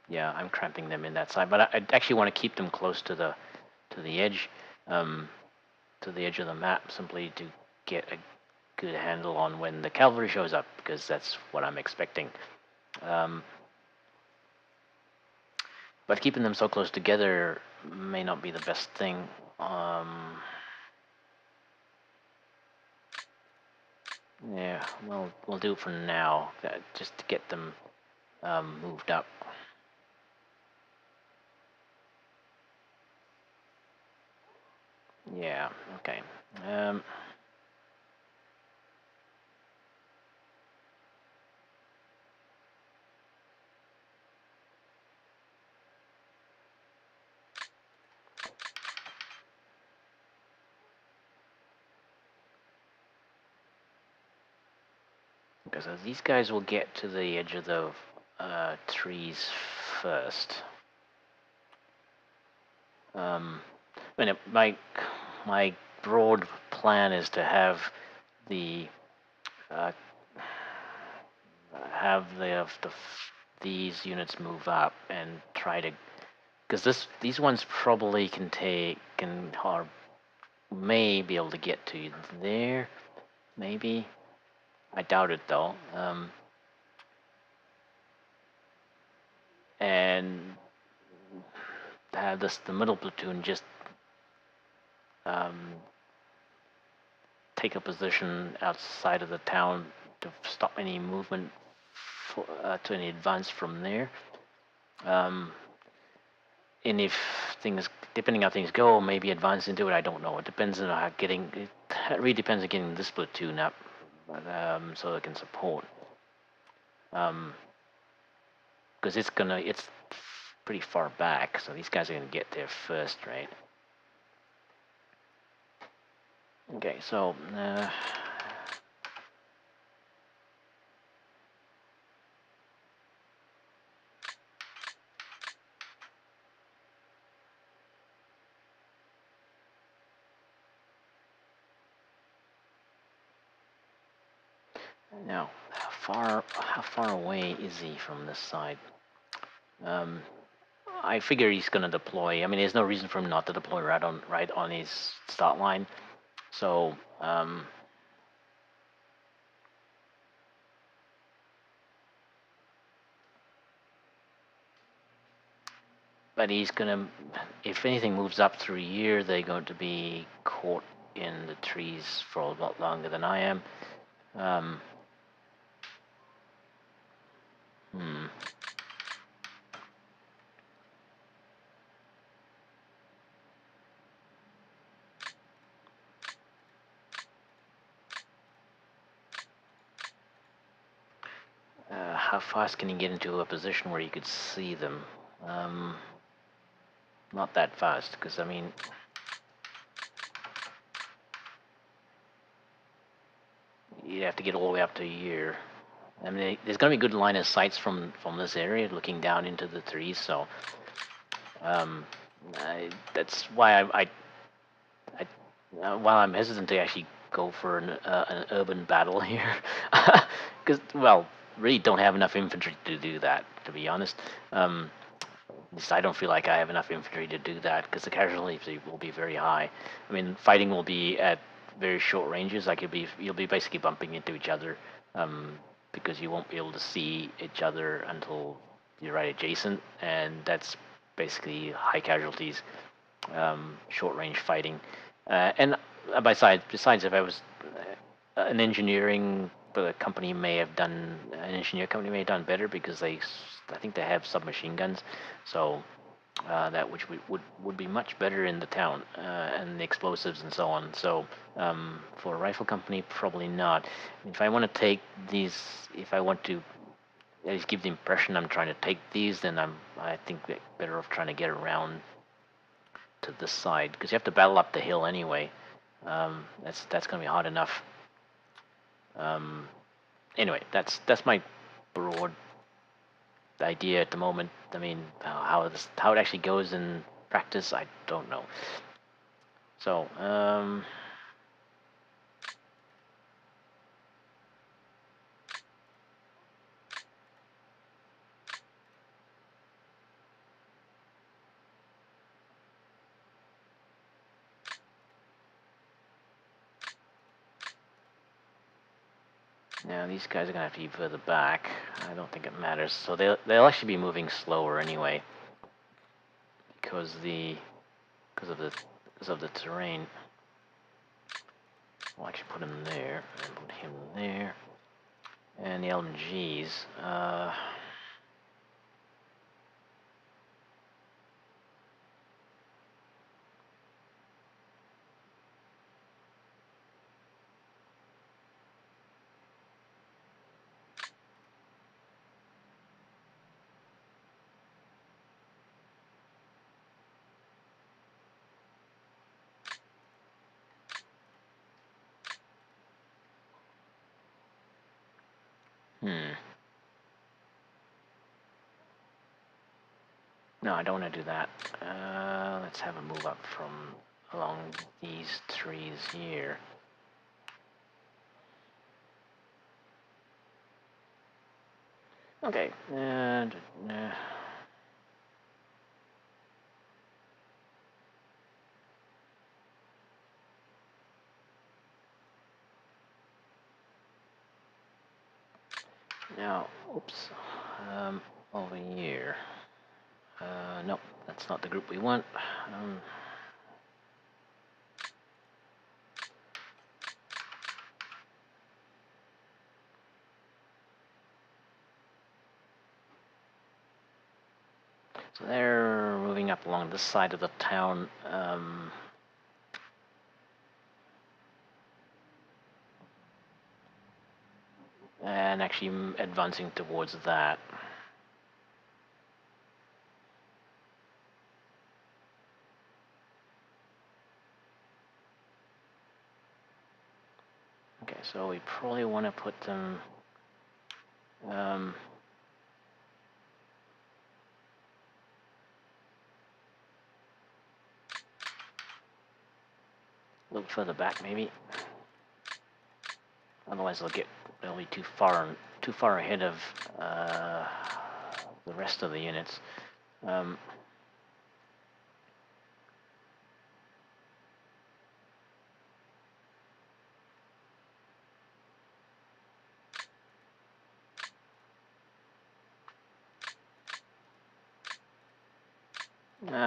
Yeah, I'm cramping them in that side, but I actually want to keep them close to the edge, to the edge of the map, simply to get a good handle on when the cavalry shows up, because that's what I'm expecting. But keeping them so close together may not be the best thing. Yeah, well, we'll do it for now, just to get them moved up. Yeah, okay. Because these guys will get to the edge of the trees first. My broad plan is to have the have these units move up and try to, because these ones probably can or may be able to get to there, maybe. I doubt it though. And have the middle platoon just um, take a position outside of the town to stop any movement to any advance from there. And if things, depending how things go, maybe advance into it. I don't know. It depends on how it really depends on getting this platoon up, so it can support. Because it's pretty far back, so these guys are gonna get there first, right? Okay, so now how far away is he from this side? I figure he's gonna deploy. I mean, there's no reason for him not to deploy right on his start line. So but he's gonna, if anything moves up through here, they're going to be caught in the trees for a lot longer than I am. Hmm. How fast can you get into a position where you could see them? Not that fast, because I mean, you have to get all the way up to here. I mean, there's going to be good line of sights from this area, looking down into the trees. So that's why while I'm hesitant to actually go for an urban battle here, because well, really don't have enough infantry to do that. To be honest, I don't feel like I have enough infantry to do that because the casualties will be very high. I mean, fighting will be at very short ranges. Like you'll be basically bumping into each other, because you won't be able to see each other until you're right adjacent, and that's basically high casualties, short range fighting. And besides, if I was an engineering company may have done an engineer company may have done better because I think they have submachine guns, so that which would be much better in the town, and the explosives and so on. So for a rifle company, probably not. If I want to take these, if I want to at least give the impression I'm trying to take these, then I think better off trying to get around to this side because you have to battle up the hill anyway. That's going to be hard enough. Anyway, that's my broad idea at the moment. I mean, how it actually goes in practice, I don't know. So, now these guys are gonna have to be further back. I don't think it matters. So they'll actually be moving slower anyway because of the terrain. We'll actually put him there and put him there. And the LMGs. No, I don't want to do that. Let's have a move up from along these trees here. Okay, and now, oops, over here. Nope, that's not the group we want. So they're moving up along this side of the town. And actually advancing towards that. Okay, so we probably want to put them a little further back, maybe. Otherwise, they'll be too far ahead of the rest of the units. I'm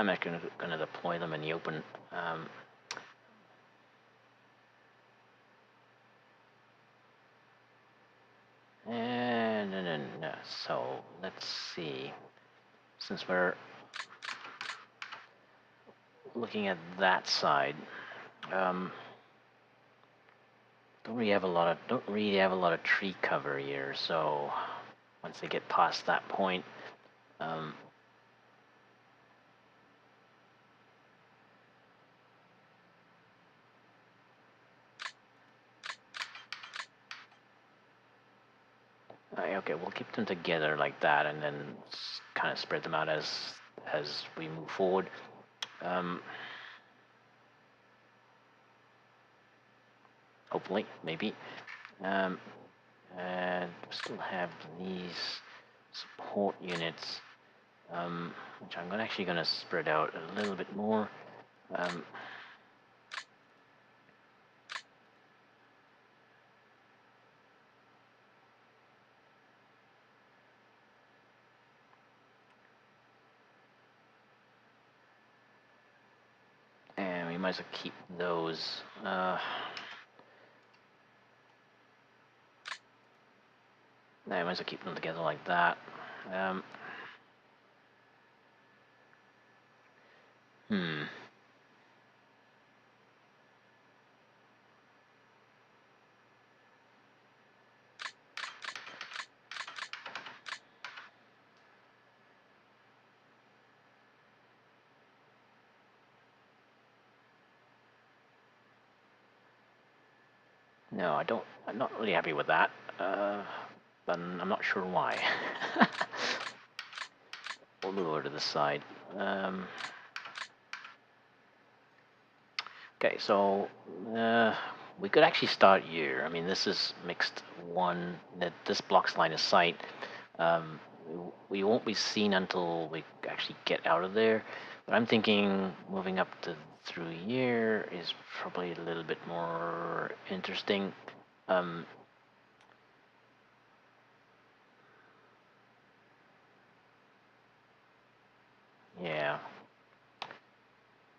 not going to deploy them in the open. And so let's see. Since we're looking at that side, don't really have a lot of tree cover here. So once they get past that point, okay, we'll keep them together like that, and then kind of spread them out as we move forward. Hopefully, maybe. And still have these support units, which I'm actually going to spread out a little bit more. And we might as well keep those. I might as well keep them together like that. No, I don't. I'm not really happy with that. But I'm not sure why. We'll move over to the side. Okay, so we could actually start here. I mean, this is mixed one. That this blocks line of sight. Um, we won't be seen until we actually get out of there. But I'm thinking moving up to through here is probably a little bit more interesting. Yeah,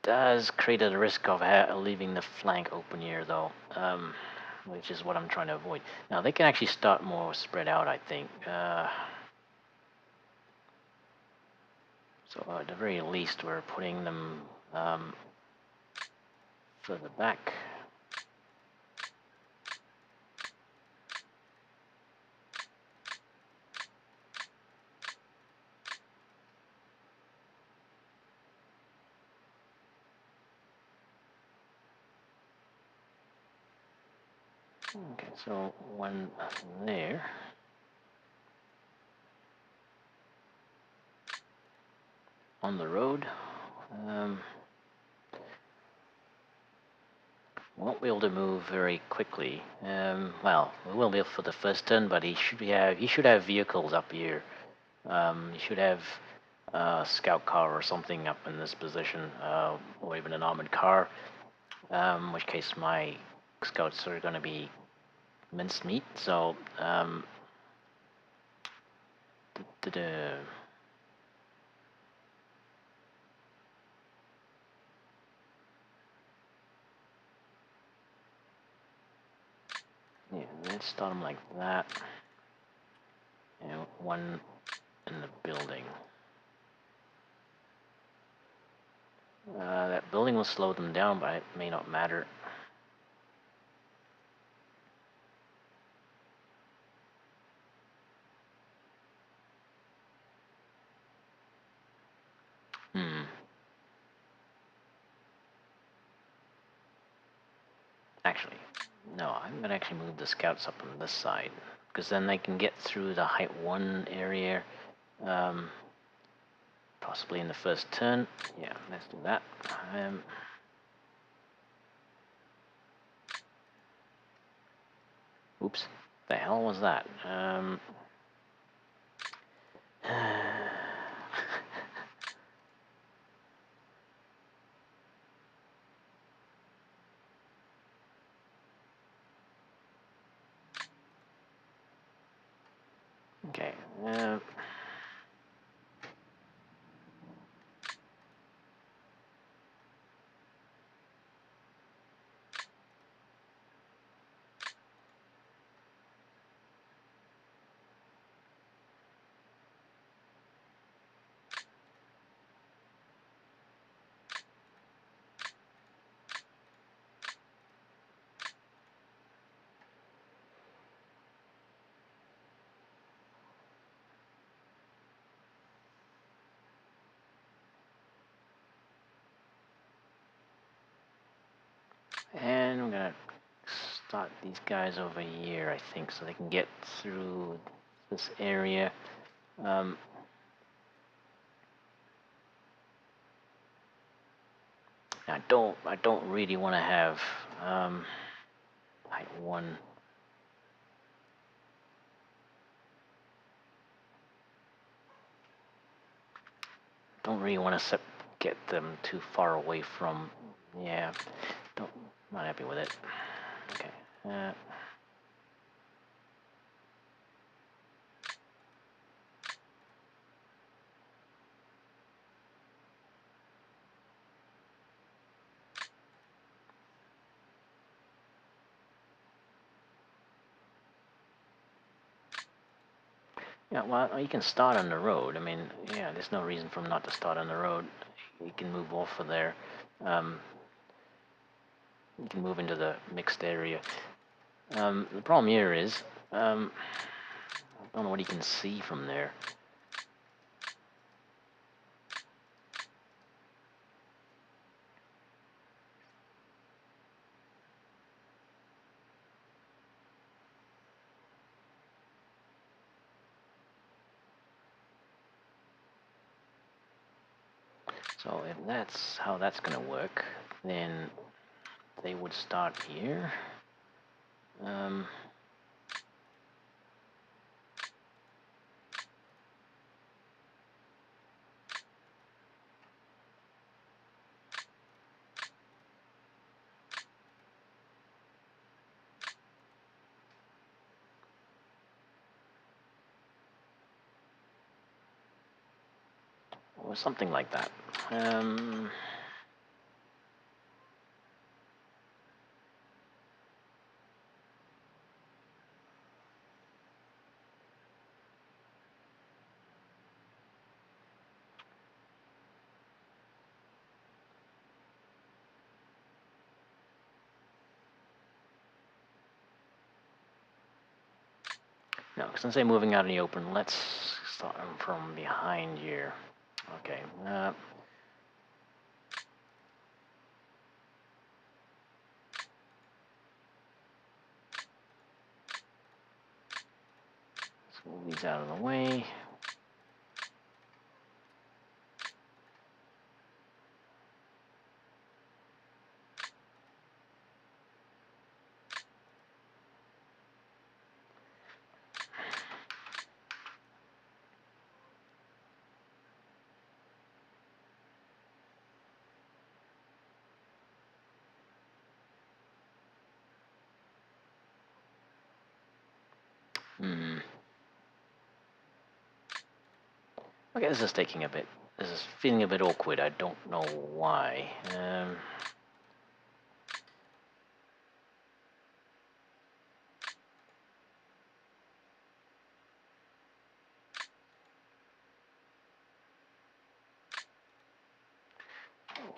does create a risk of leaving the flank open here, though, which is what I'm trying to avoid. Now they can actually start more spread out, I think. So at the very least, we're putting them further back. Okay, so one there. On the road. won't be able to move very quickly. Well, we will be able for the first turn, but he should have vehicles up here. He should have a scout car or something up in this position, or even an armored car. In which case my scouts are going to be mincemeat. So, yeah, let's start them like that. And one in the building. That building will slow them down, but it may not matter. Actually, no, I'm gonna actually move the scouts up on this side, because then they can get through the height 1 area, possibly in the first turn. Yeah, let's do that. Oops, the hell was that? Okay. And I'm gonna start these guys over here, I think, so they can get through this area. I don't really want to have height 1. Don't really want to get them too far away from. Yeah, not happy with it. Okay. Yeah, well, you can start on the road. I mean, yeah, there's no reason for him not to start on the road. He can move off of there. You can move into the mixed area. The problem here is, I don't know what he can see from there. So if that's how that's going to work, then they would start here. Or something like that. No, since they're moving out in the open, let's start them from behind here. Okay. Let's move these out of the way. Okay, this is taking a bit. This is feeling a bit awkward. I don't know why.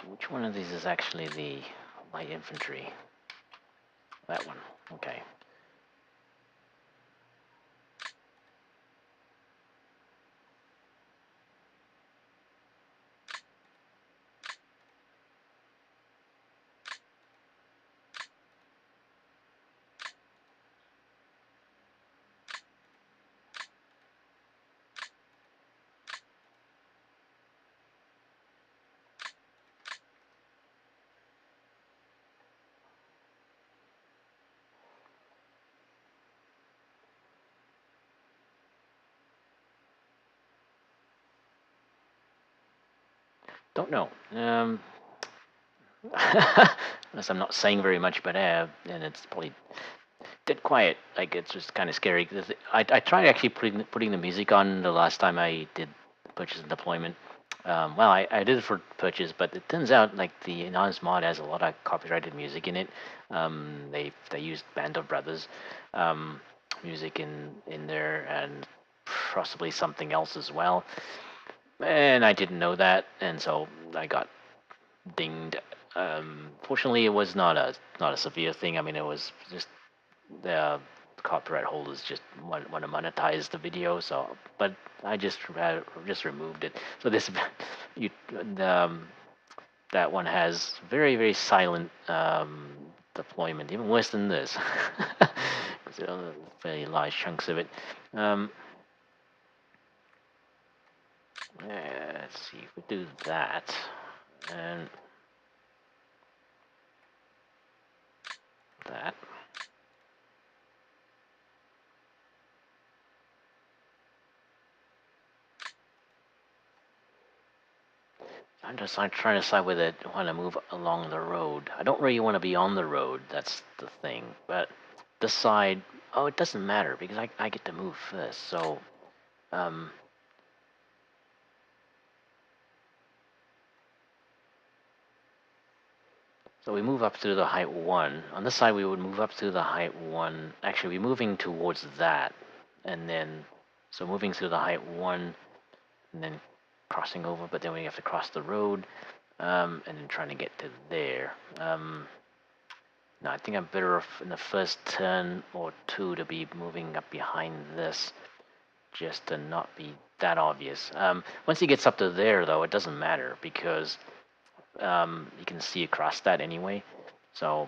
Which one of these is actually the light infantry? That one. Okay. Don't know. Unless I'm not saying very much, but and it's probably dead quiet. Like it's just kind of scary. 'Cause I tried actually putting the music on the last time I did purchase and deployment. Well, I did it for purchase, but it turns out like the anonymous mod has a lot of copyrighted music in it. They used Band of Brothers music in there and possibly something else as well. And I didn't know that, and so I got dinged. Fortunately, it was not a severe thing. I mean, it was just the copyright holders just want to monetize the video. So, but I just removed it. So this you um, that one has very silent deployment, even worse than this. Because there are very large chunks of it. Um, let's see if we do that and that. I'm trying to decide whether I want to move along the road. I don't really want to be on the road. That's the thing. But this side, oh, it doesn't matter because I get to move first. So, um, so we move up to the height 1. On this side, we would move up to the height 1. Actually, we're moving towards that, and then so moving through the height 1, and then crossing over. But then we have to cross the road, and then trying to get to there. No, I think I'm better off in the first turn or two to be moving up behind this, just to not be that obvious. Once he gets up to there, though, it doesn't matter because you can see across that anyway. So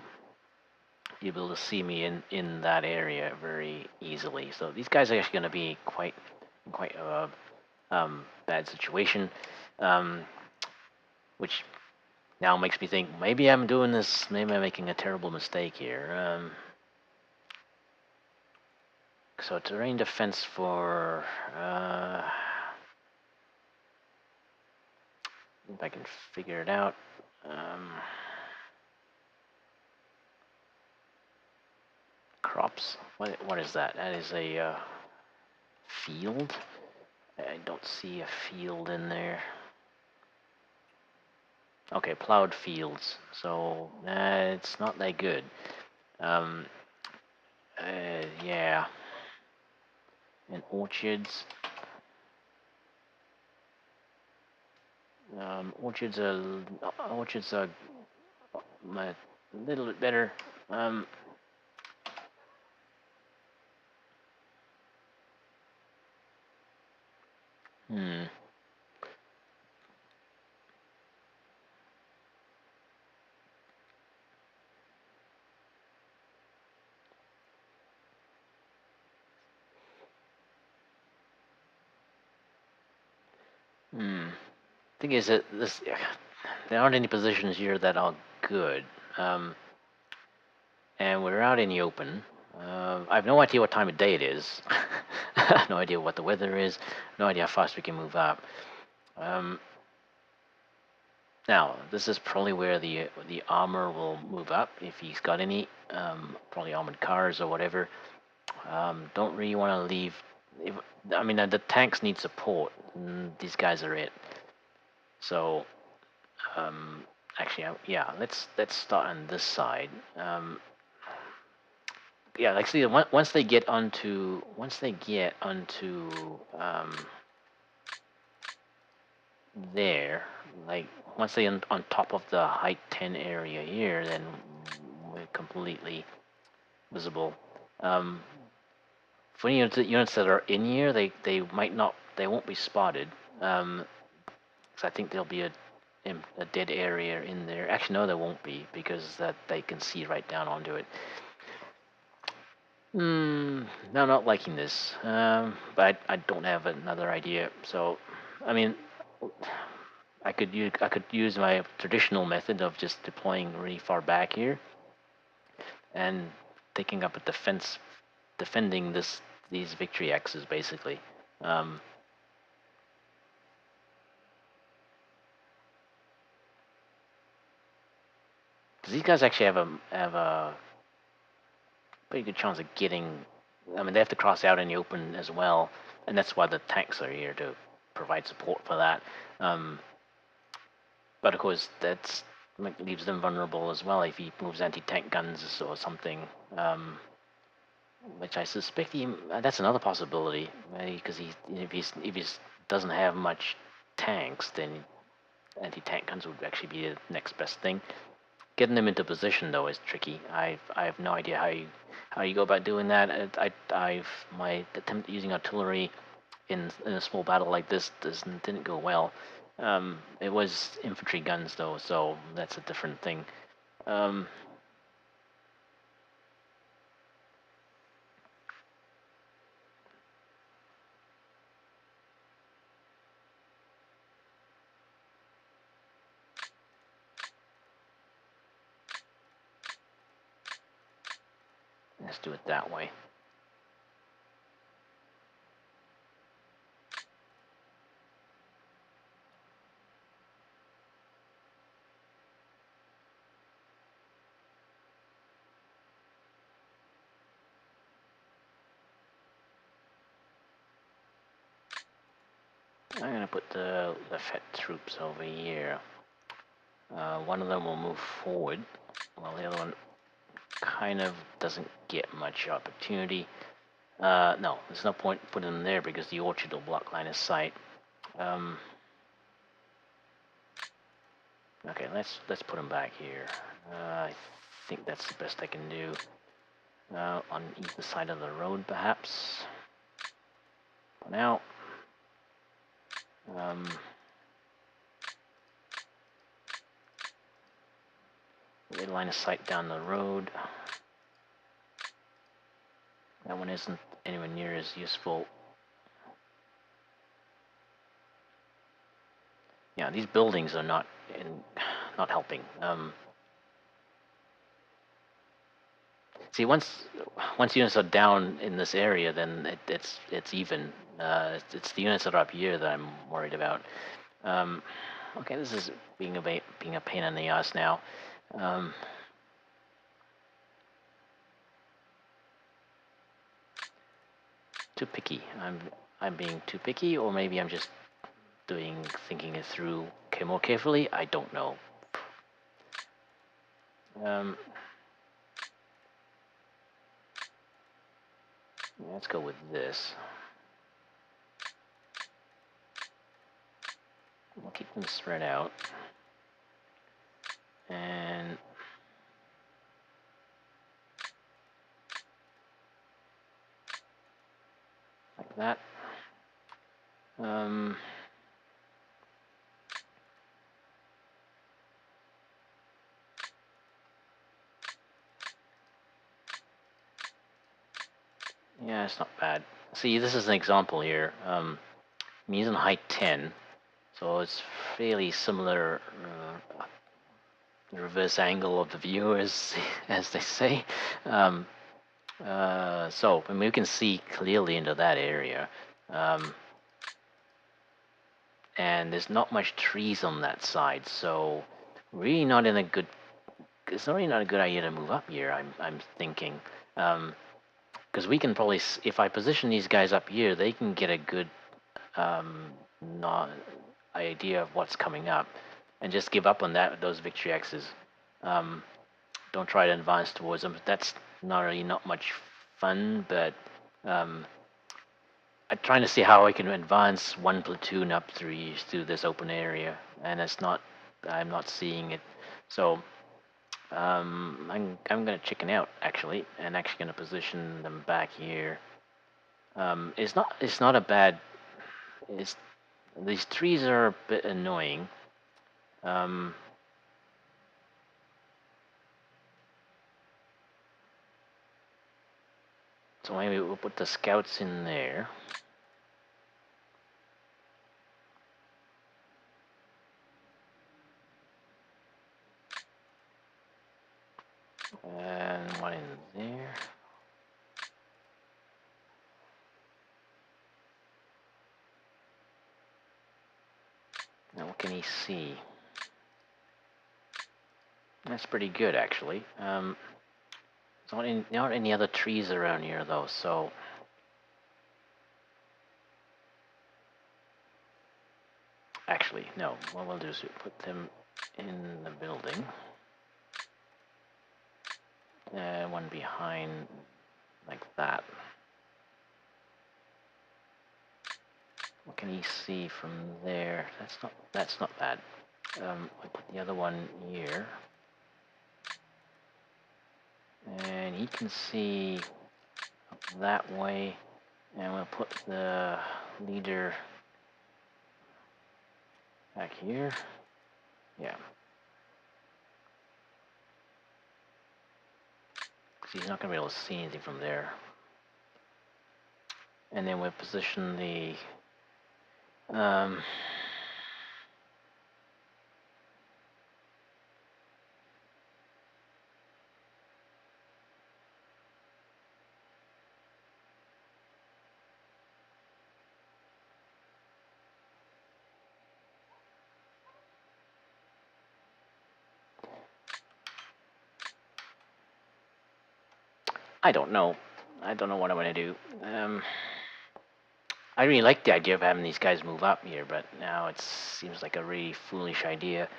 you'll be able to see me in that area very easily. So these guys are actually going to be quite a bad situation, um, which now makes me think maybe I'm doing this. Maybe I'm making a terrible mistake here. So terrain defense for if I can figure it out. Crops. What is that? That is a field. I don't see a field in there. Okay, plowed fields. So it's not that good. Um, yeah. And orchards. Orchards are a little bit better. Um, hmm. Hmm. Thing is that there aren't any positions here that are good. Um, and we're out in the open. I have no idea what time of day it is. No idea what the weather is. No idea how fast we can move up. Um, Now, this is probably where the armor will move up if he's got any, probably armored cars or whatever. Don't really want to leave if, I mean, the tanks need support. These guys are it. So, um, actually, yeah, let's start on this side. Yeah, like see, once they get onto there, like once they on top of the height 10 area here, then we're completely visible. Um, for units that are in here, they won't be spotted. Um, 'Cause I think there'll be a dead area in there. Actually, no, there won't be because that they can see right down onto it. No, not liking this. But I don't have another idea. So, I mean, I could use my traditional method of just deploying really far back here and taking up a defending these victory X's basically. Um, 'Cause these guys actually have a pretty good chance of getting. I mean, they have to cross out in the open as well, and that's why the tanks are here to provide support for that. Um, but of course, that's leaves them vulnerable as well if he moves anti-tank guns or something. Which I suspect that's another possibility, because if he doesn't have much tanks, then anti-tank guns would actually be the next best thing. Getting them into position though is tricky. I have no idea how you go about doing that. My attempt at using artillery in a small battle like this didn't go well. It was infantry guns though, so that's a different thing. Um, let's do it that way. I'm gonna put the Fed troops over here. One of them will move forward, while the other one kind of doesn't get much opportunity. No, there's no point putting them there because the orchard will block line of sight. Okay, let's put them back here. I think that's the best I can do. On either side of the road, perhaps. For now. Line of sight down the road. That one isn't anywhere near as useful. Yeah, these buildings are not helping. See, once units are down in this area, then it's even. It's the units that are up here that I'm worried about. Okay, this is being a pain in the ass now. Too picky. I'm being too picky, or maybe I'm just thinking it through more carefully. I don't know. Let's go with this. We'll keep them spread out. And like that. Yeah, it's not bad. See, this is an example here. I'm using height 10, so it's fairly similar reverse angle of the view, as they say. So I mean, we can see clearly into that area, and there's not much trees on that side, so really not in a good. It's really not a good idea to move up here. I'm thinking. because we can probably, if I position these guys up here, they can get a good not idea of what's coming up, and just give up on those victory X's. Don't try to advance towards them. That's not really not much fun, but I'm trying to see how I can advance one platoon up through this open area, and I'm not seeing it. So I'm gonna chicken out actually, and actually gonna position them back here. It's not a bad. It's These trees are a bit annoying. So maybe we'll put the scouts in there. And one in there. Now what can he see? That's pretty good actually. There's not any other trees around here though, so actually no. What we'll do is we'll put them in the building. One behind, like that. What can he see from there? That's not bad. I'll put the other one here, and he can see that way. And we'll put the leader back here. Yeah. Because he's not going to be able to see anything from there. And then we'll position the I don't know. I don't know what I'm going to do. I really like the idea of having these guys move up here, but now it seems like a really foolish idea.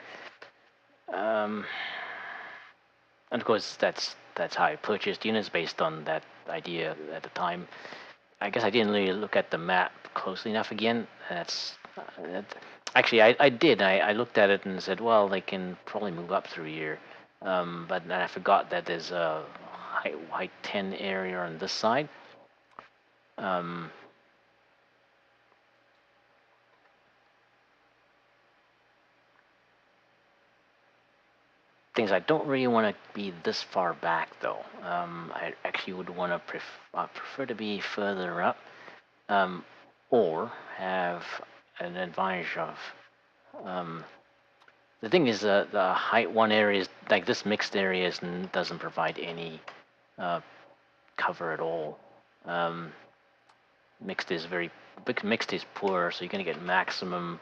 And of course, that's how I purchased units, based on that idea at the time. I guess I didn't really look at the map closely enough again. Actually, I did. I looked at it and said, well, they can probably move up through here. But then I forgot that there's a height 10 area on this side. Things I don't really want to be this far back though. I actually would want to prefer to be further up, or have an advantage of. The thing is, the height 1 area is like this mixed area doesn't provide any cover at all. Mixed is poor, so you're going to get maximum.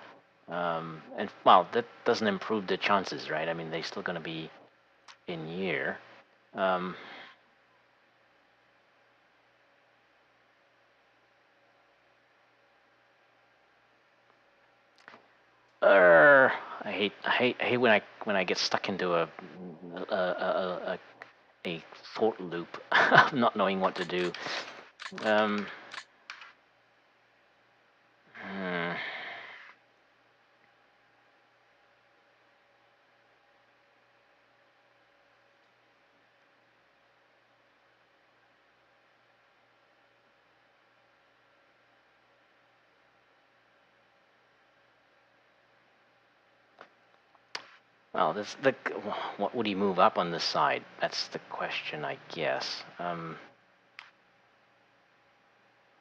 And well, that doesn't improve the chances, right? I mean, they're still going to be in year. I hate when I get stuck into a thought loop, not knowing what to do. Well, what would he move up on this side? That's the question, I guess.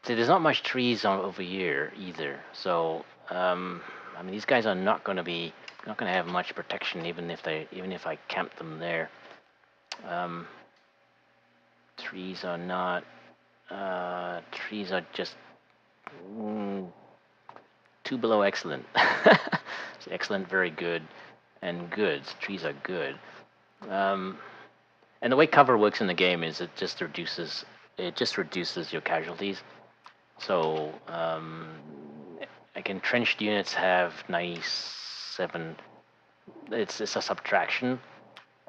See, there's not much trees over here either, so I mean, these guys are not going to have much protection, even if I camp them there. Trees are not. Trees are just 2 below excellent. So excellent, very good, and good. Trees are good. And the way cover works in the game is it just reduces it just reduces your casualties. So like entrenched units have 97. It's a subtraction.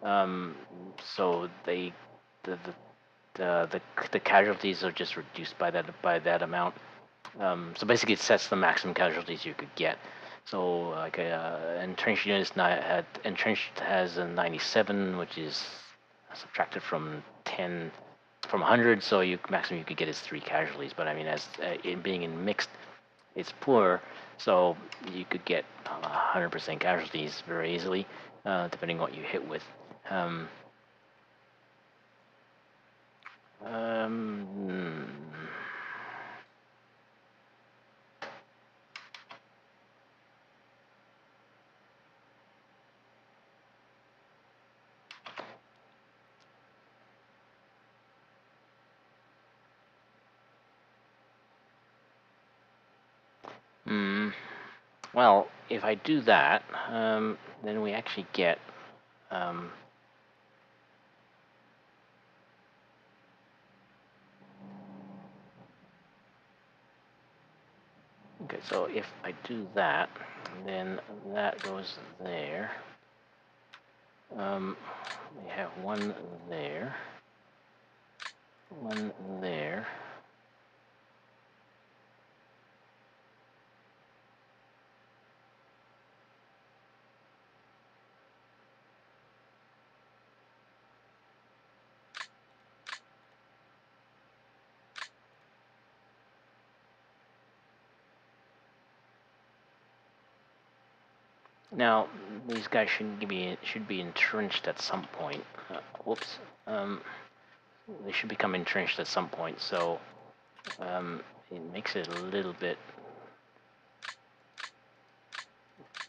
So they the casualties are just reduced by that amount. So basically, it sets the maximum casualties you could get. So like entrenched units entrenched has a 97, which is subtracted from 10 from 100. So maximum you could get is 3 casualties. But I mean, as in being in mixed, it's poor, so you could get 100% casualties very easily, depending on what you hit with. Um, um, hmm. Well, if I do that, then we actually get. Um, okay, so if I do that, then that goes there. We have one there, one there. Now, these guys should be entrenched at some point. Whoops. They should become entrenched at some point. So it makes it a little bit.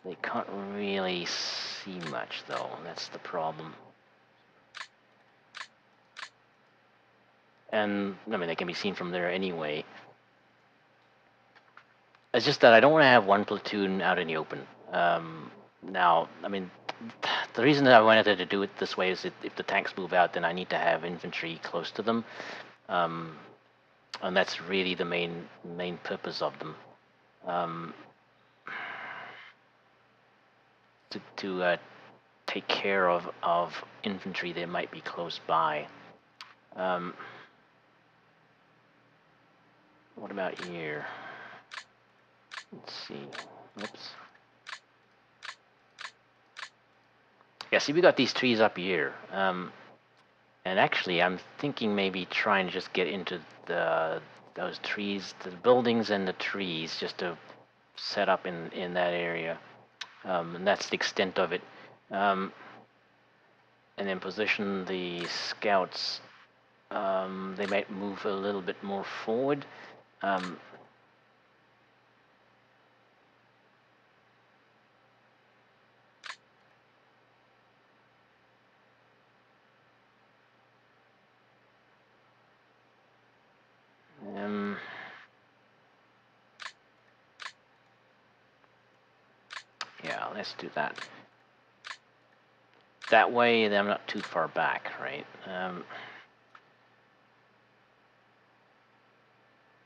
They can't really see much, though. That's the problem. And I mean, they can be seen from there anyway. It's just that I don't want to have one platoon out in the open. Now, I mean, the reason that I wanted to do it this way is if the tanks move out, then I need to have infantry close to them, and that's really the main purpose of them. To take care of infantry that might be close by. What about here? Let's see. Oops. Yeah, see, we got these trees up here. And actually, I'm thinking maybe trying to just get into those trees, the buildings and the trees, just to set up in that area. And that's the extent of it. And then position the scouts. They might move a little bit more forward. Yeah, let's do that. That way, I'm not too far back, right?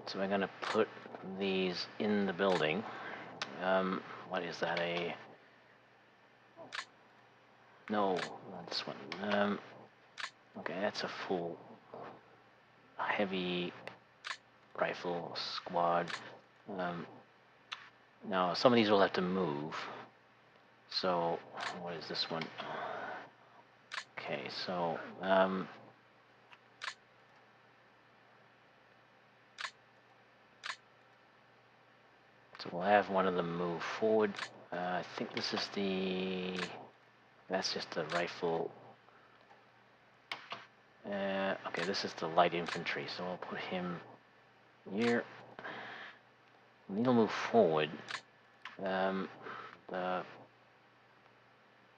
So I'm gonna put these in the building. What is that? No, not this one. Okay, that's a full heavy rifle squad. Now some of these will have to move. So what is this one? Okay, so so we'll have one of them move forward. I think this is that's just the rifle. Okay, this is the light infantry, so I'll put him here. He'll move forward. The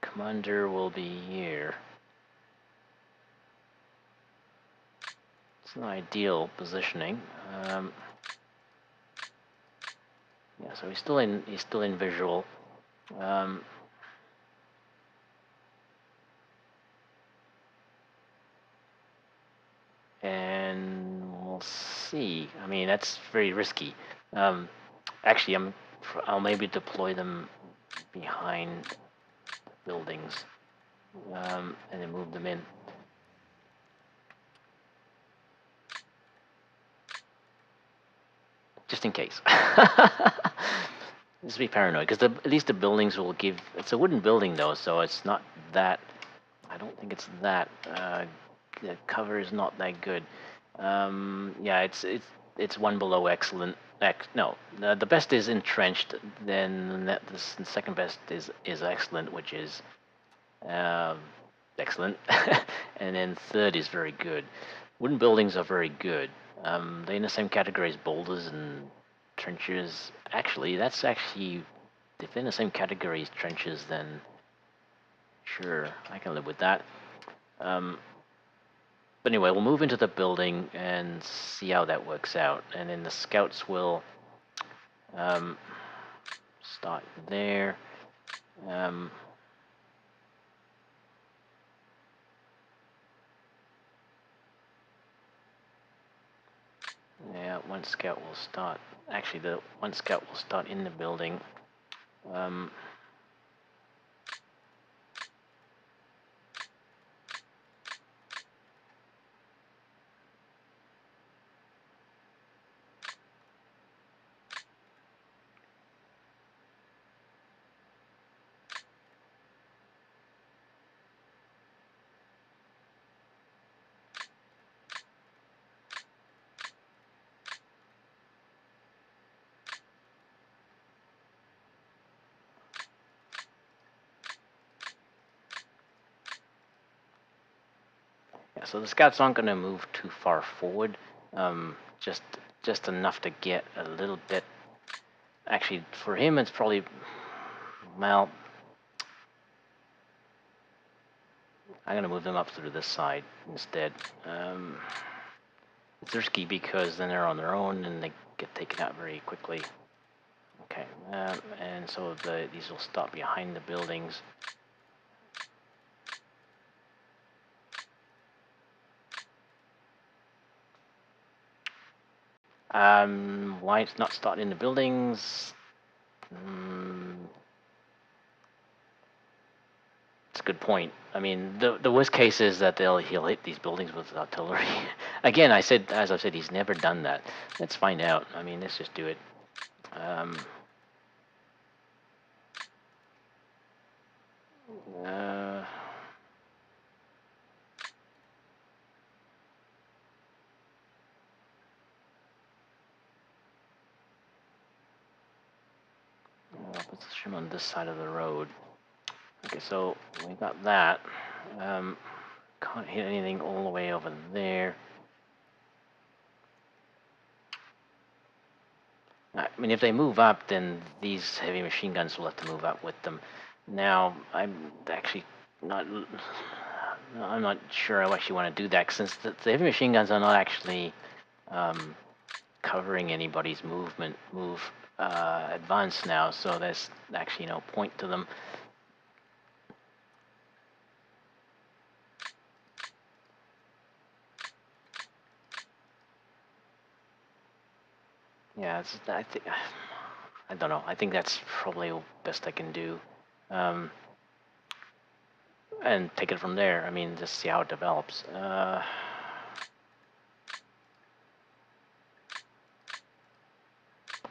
commander will be here. It's an ideal positioning. Yeah, so he's still in visual. And see. I mean, that's very risky. Actually, I'll maybe deploy them behind buildings, and then move them in. Just in case. Just be paranoid, because at least the buildings will give. It's a wooden building though, so it's not that. I don't think it's that. The cover is not that good. Yeah, it's one below excellent. No, the best is entrenched. Then the second best is excellent, which is um, excellent, and then third is very good. Wooden buildings are very good. They're in the same category as boulders and trenches. Actually, that's actually if they're in the same category as trenches, then sure, I can live with that. But anyway, we'll move into the building and see how that works out, and then the scouts will start there. Yeah, one scout will start. Actually, the one scout will start in the building. Um, yeah, so the scouts aren't going to move too far forward. Just enough to get a little bit. Actually, for him, it's probably well. I'm going to move them up through this side instead. It's risky because then they're on their own and they get taken out very quickly. Okay, and so these will stop behind the buildings. Why it's not starting in the buildings? It's a good point. I mean, the worst case is that he'll hit these buildings with artillery. Again, as I've said, he's never done that. Let's find out. I mean, let's just do it. Uh, Position on this side of the road. Okay, so we got that. Can't hit anything all the way over there. I mean, if they move up, then these heavy machine guns will have to move up with them. Now, I'm actually not. I'm not sure I actually want to do that since the heavy machine guns are not actually covering anybody's advance now. So there's actually no point to them. Yeah, I think. I don't know. I think that's probably the best I can do. And take it from there. I mean, just see how it develops.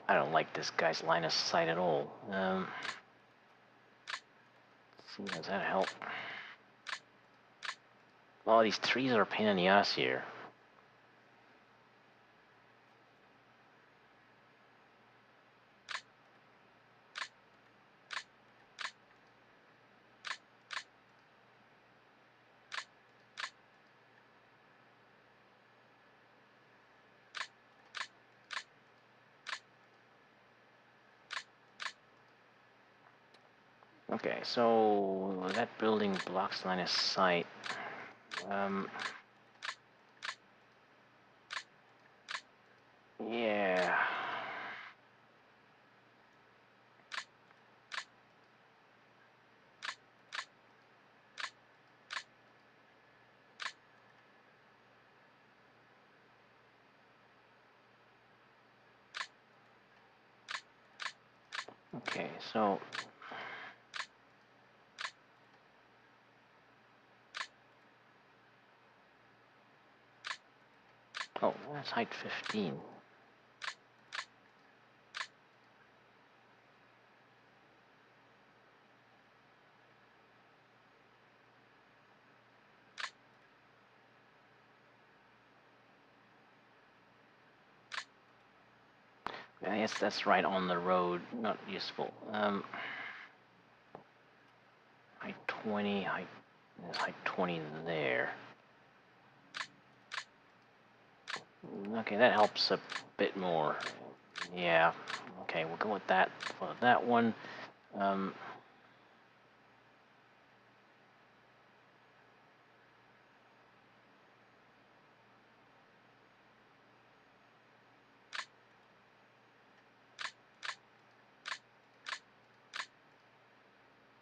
I don't like this guy's line of sight at all. Let's see, does that help? Oh, these trees are a pain in the ass here. Okay, so that building blocks line of sight. Yeah. Okay, so oh, that's height 15. I guess that's right on the road, not useful. Height 20, height 20 there. Okay, that helps a bit more. Yeah. Okay, we'll go with that for that one.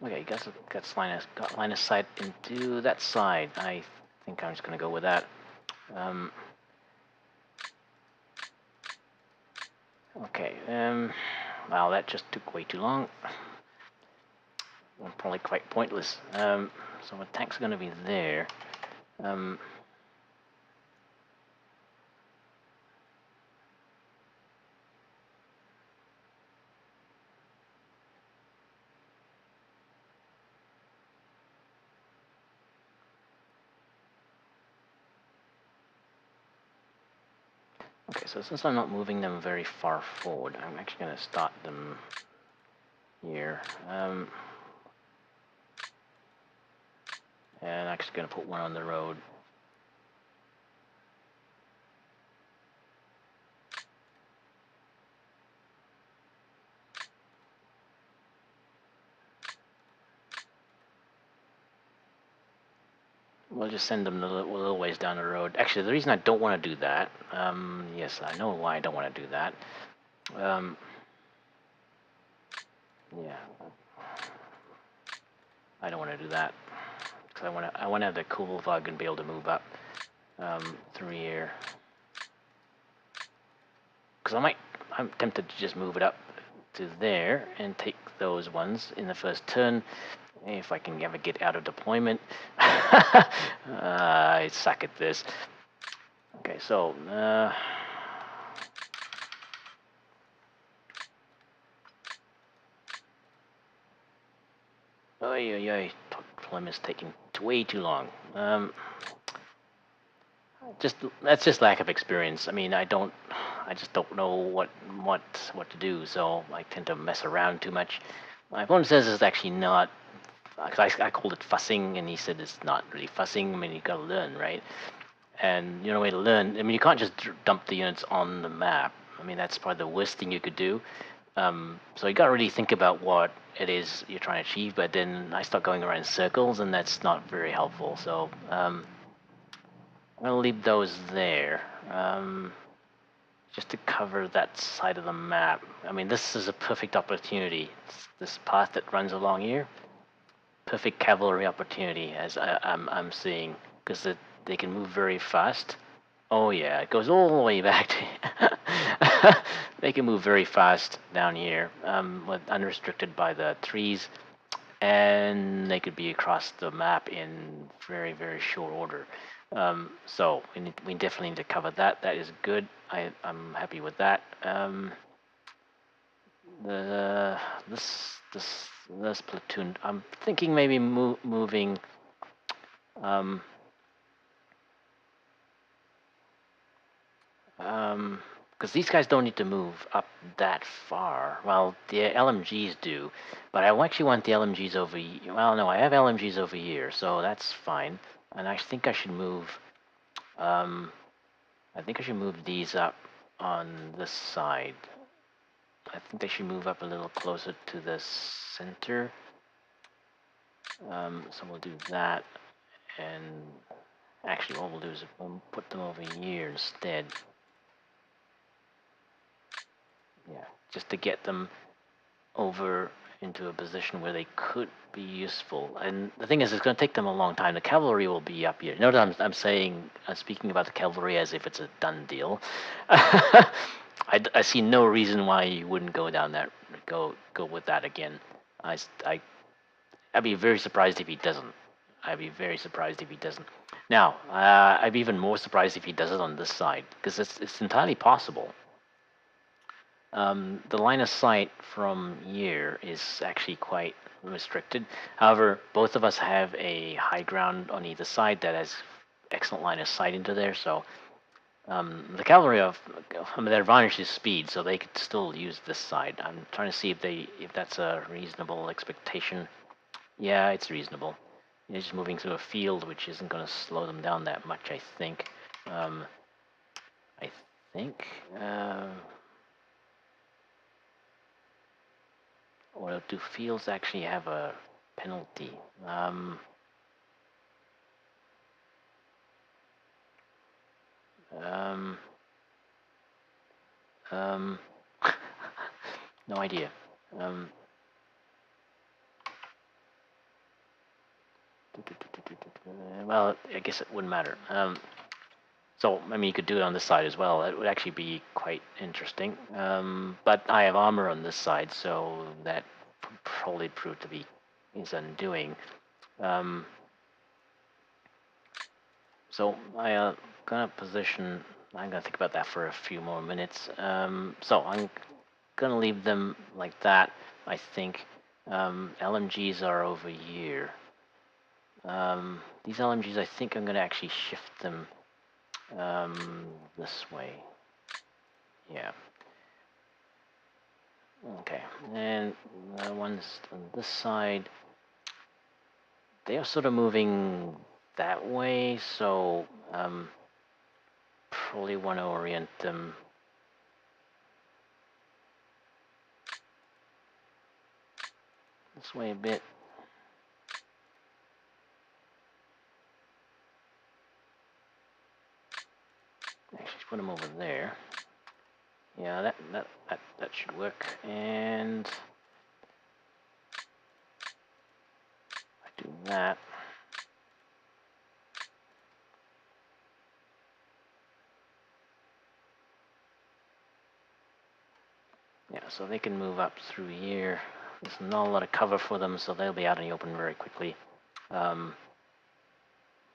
Okay, got line of sight into that side. I think I'm just gonna go with that. Okay. Wow, that just took way too long. Probably quite pointless. So the tank's gonna be there. Okay, so since I'm not moving them very far forward, I'm actually gonna start them here. And I'm actually gonna put one on the road. We'll just send them a little ways down the road. Actually, the reason I don't want to do that, yes, I know why I don't want to do that. Yeah, I don't want to do that because I want to have the cool vug and be able to move up through here. Because I'm tempted to just move it up to there and take those ones in the first turn. If I can ever get out of deployment. I suck at this. Okay, so deployment's taking way too long. That's just lack of experience. I mean, I just don't know what to do. So I tend to mess around too much. My opponent says it's actually not. Because I called it fussing, and he said it's not really fussing. I mean, you got to learn, right? And the way to learn, I mean, you can't just dump the units on the map. I mean, that's probably the worst thing you could do. So you got to really think about what it is you're trying to achieve. But then I start going around in circles, and that's not very helpful. So I'm gonna leave those there, just to cover that side of the map. I mean, this is a perfect opportunity. This path that runs along here. Perfect cavalry opportunity, as I'm seeing, because they can move very fast. Oh yeah, it goes all the way back to. They can move very fast down here, unrestricted by the trees, and they could be across the map in very short order. So we definitely need to cover that. That is good. I'm happy with that. This platoon, I'm thinking maybe moving because these guys don't need to move up that far. Well, the LMGs do, but I actually want the LMGs over. Well, no, I have LMGs over here, so that's fine. And I think I should move. I think I should move these up on this side. I think they should move up a little closer to the center. So we'll do that, and actually what we'll do is we'll put them over here instead. Yeah, just to get them over into a position where they could be useful. And the thing is, it's going to take them a long time. The cavalry will be up here. Notice I'm speaking about the cavalry as if it's a done deal. I see no reason why you wouldn't go go with that again. I'd be very surprised if he doesn't. I'd be very surprised if he doesn't. Now, I'd be even more surprised if he does it on this side, because it's entirely possible. The line of sight from here is actually quite restricted. However, both of us have a high ground on either side that has excellent line of sight into there, so the cavalry their advantage is speed, so they could still use this side. I'm trying to see if that's a reasonable expectation. Yeah, it's reasonable. They're just moving through a field, which isn't going to slow them down that much, I think. I think. Or do fields actually have a penalty? No idea. Well, I guess it wouldn't matter. So, I mean, you could do it on this side as well. It would actually be quite interesting. But I have armor on this side, so that probably proved to be his undoing. So I gonna position. I'm gonna think about that for a few more minutes. So I'm gonna leave them like that. I think LMGs are over here. These LMGs, I think I'm gonna actually shift them this way. Yeah. Okay, and the ones on this side, they are sort of moving that way, so probably want to orient them this way a bit. Actually, put them over there. Yeah, that should work. And I do that. Yeah, so they can move up through here. There's not a lot of cover for them, so they'll be out in the open very quickly.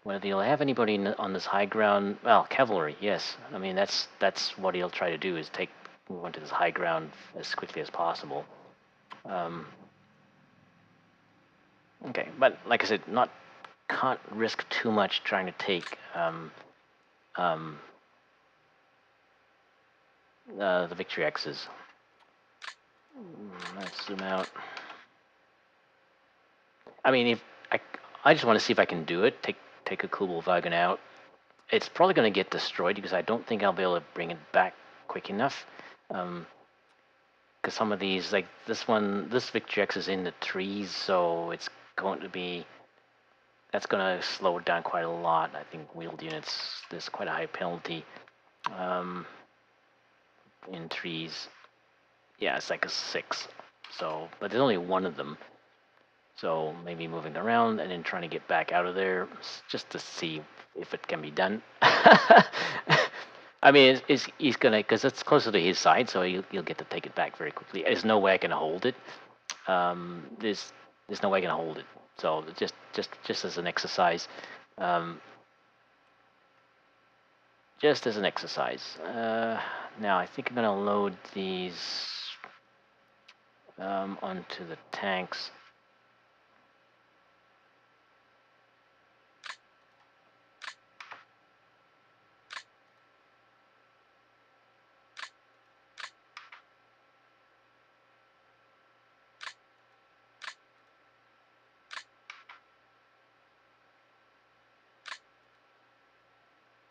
Whether he'll have anybody on this high ground, well, cavalry, yes. I mean, that's what he'll try to do, is move onto this high ground as quickly as possible. Okay, but like I said, can't risk too much trying to take the victory X's. Let's zoom out. I mean, if I just want to see if I can do it. Take a Kubelwagen out. It's probably going to get destroyed because I don't think I'll be able to bring it back quick enough. Because some of these, like this Victory X is in the trees, so it's going to be. That's going to slow it down quite a lot. I think wheeled units, there's quite a high penalty in trees. Yeah, it's like a 6. So, but there's only one of them. So maybe moving around and then trying to get back out of there just to see if it can be done. I mean, he's gonna, because it's closer to his side, so he'll get to take it back very quickly. There's no way I can hold it. There's no way I can hold it. So just as an exercise, just as an exercise. Now I think I'm gonna load these onto the tanks.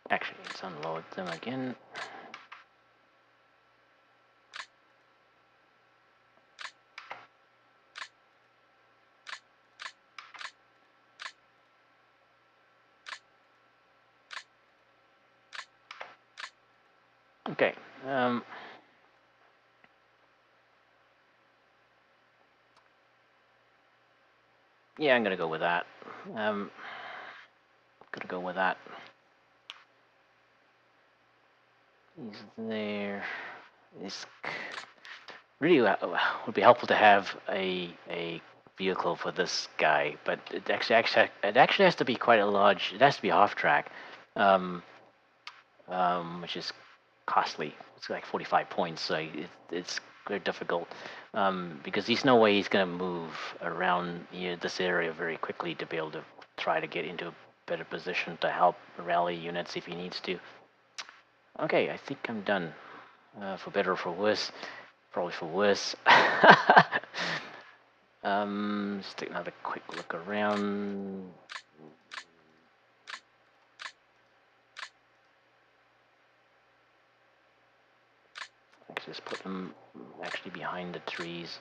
Actually, let's unload them again. Okay. Yeah, I'm gonna go with that. Gonna go with that. He's there. really would be helpful to have a vehicle for this guy, but it actually has to be quite a large. It has to be off track, um, which is costly. It's like 45 points, so it's very difficult because there's no way he's going to move around this area very quickly to be able to try to get into a better position to help rally units if he needs to. Okay, I think I'm done. For better or for worse, probably for worse. Let's take another quick look around. Let's just put them actually behind the trees.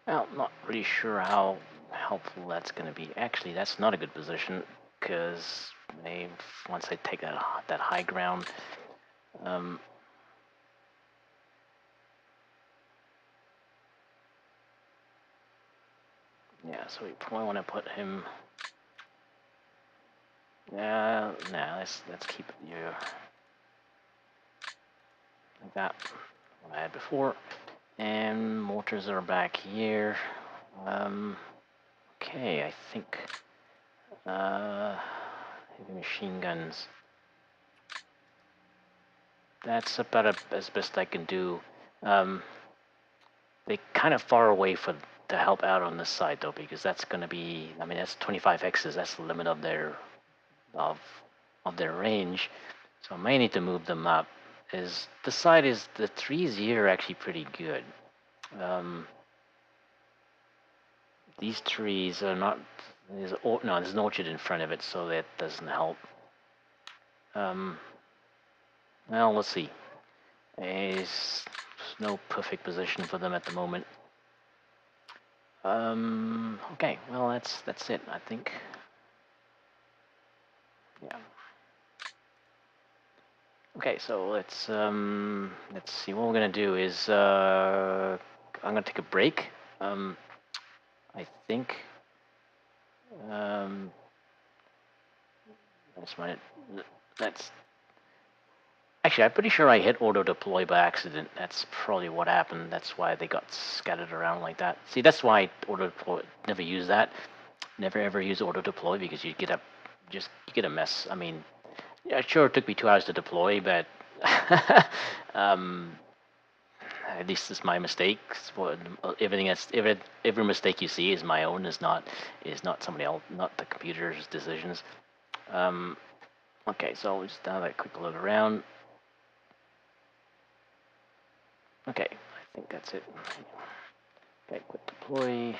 Well, not really sure how helpful that's going to be. Actually, that's not a good position because once I take that high ground, um, yeah. So we probably want to put him. Nah. Let's keep it here like that. What I had before, and mortars are back here. Okay, I think heavy machine guns. That's about as best I can do. Um, they kind of far away for to help out on this side though, because that's going to be. I mean, that's 25 X's. That's the limit of of their range. So I may need to move them up. Is the trees here are actually pretty good. Um, these trees are not. There's an orchard in front of it, so that doesn't help. Um, well, let's see. There's no perfect position for them at the moment. Okay, well that's it, I think. Yeah. Okay, so let's see. What we're gonna do is I'm gonna take a break. I think um, that's my that's actually I'm pretty sure I hit auto deploy by accident. That's probably what happened. That's why they got scattered around like that. See, that's why auto deploy never use that. Never ever use auto deploy because you get a mess. I mean, yeah, sure, it took me 2 hours to deploy, but um, at least it's my mistakes. Everything every mistake you see is my own. Is not somebody else, not the computer's decisions. Um, okay, so we'll just have a quick look around. Okay, I think that's it. Okay, quit deploy.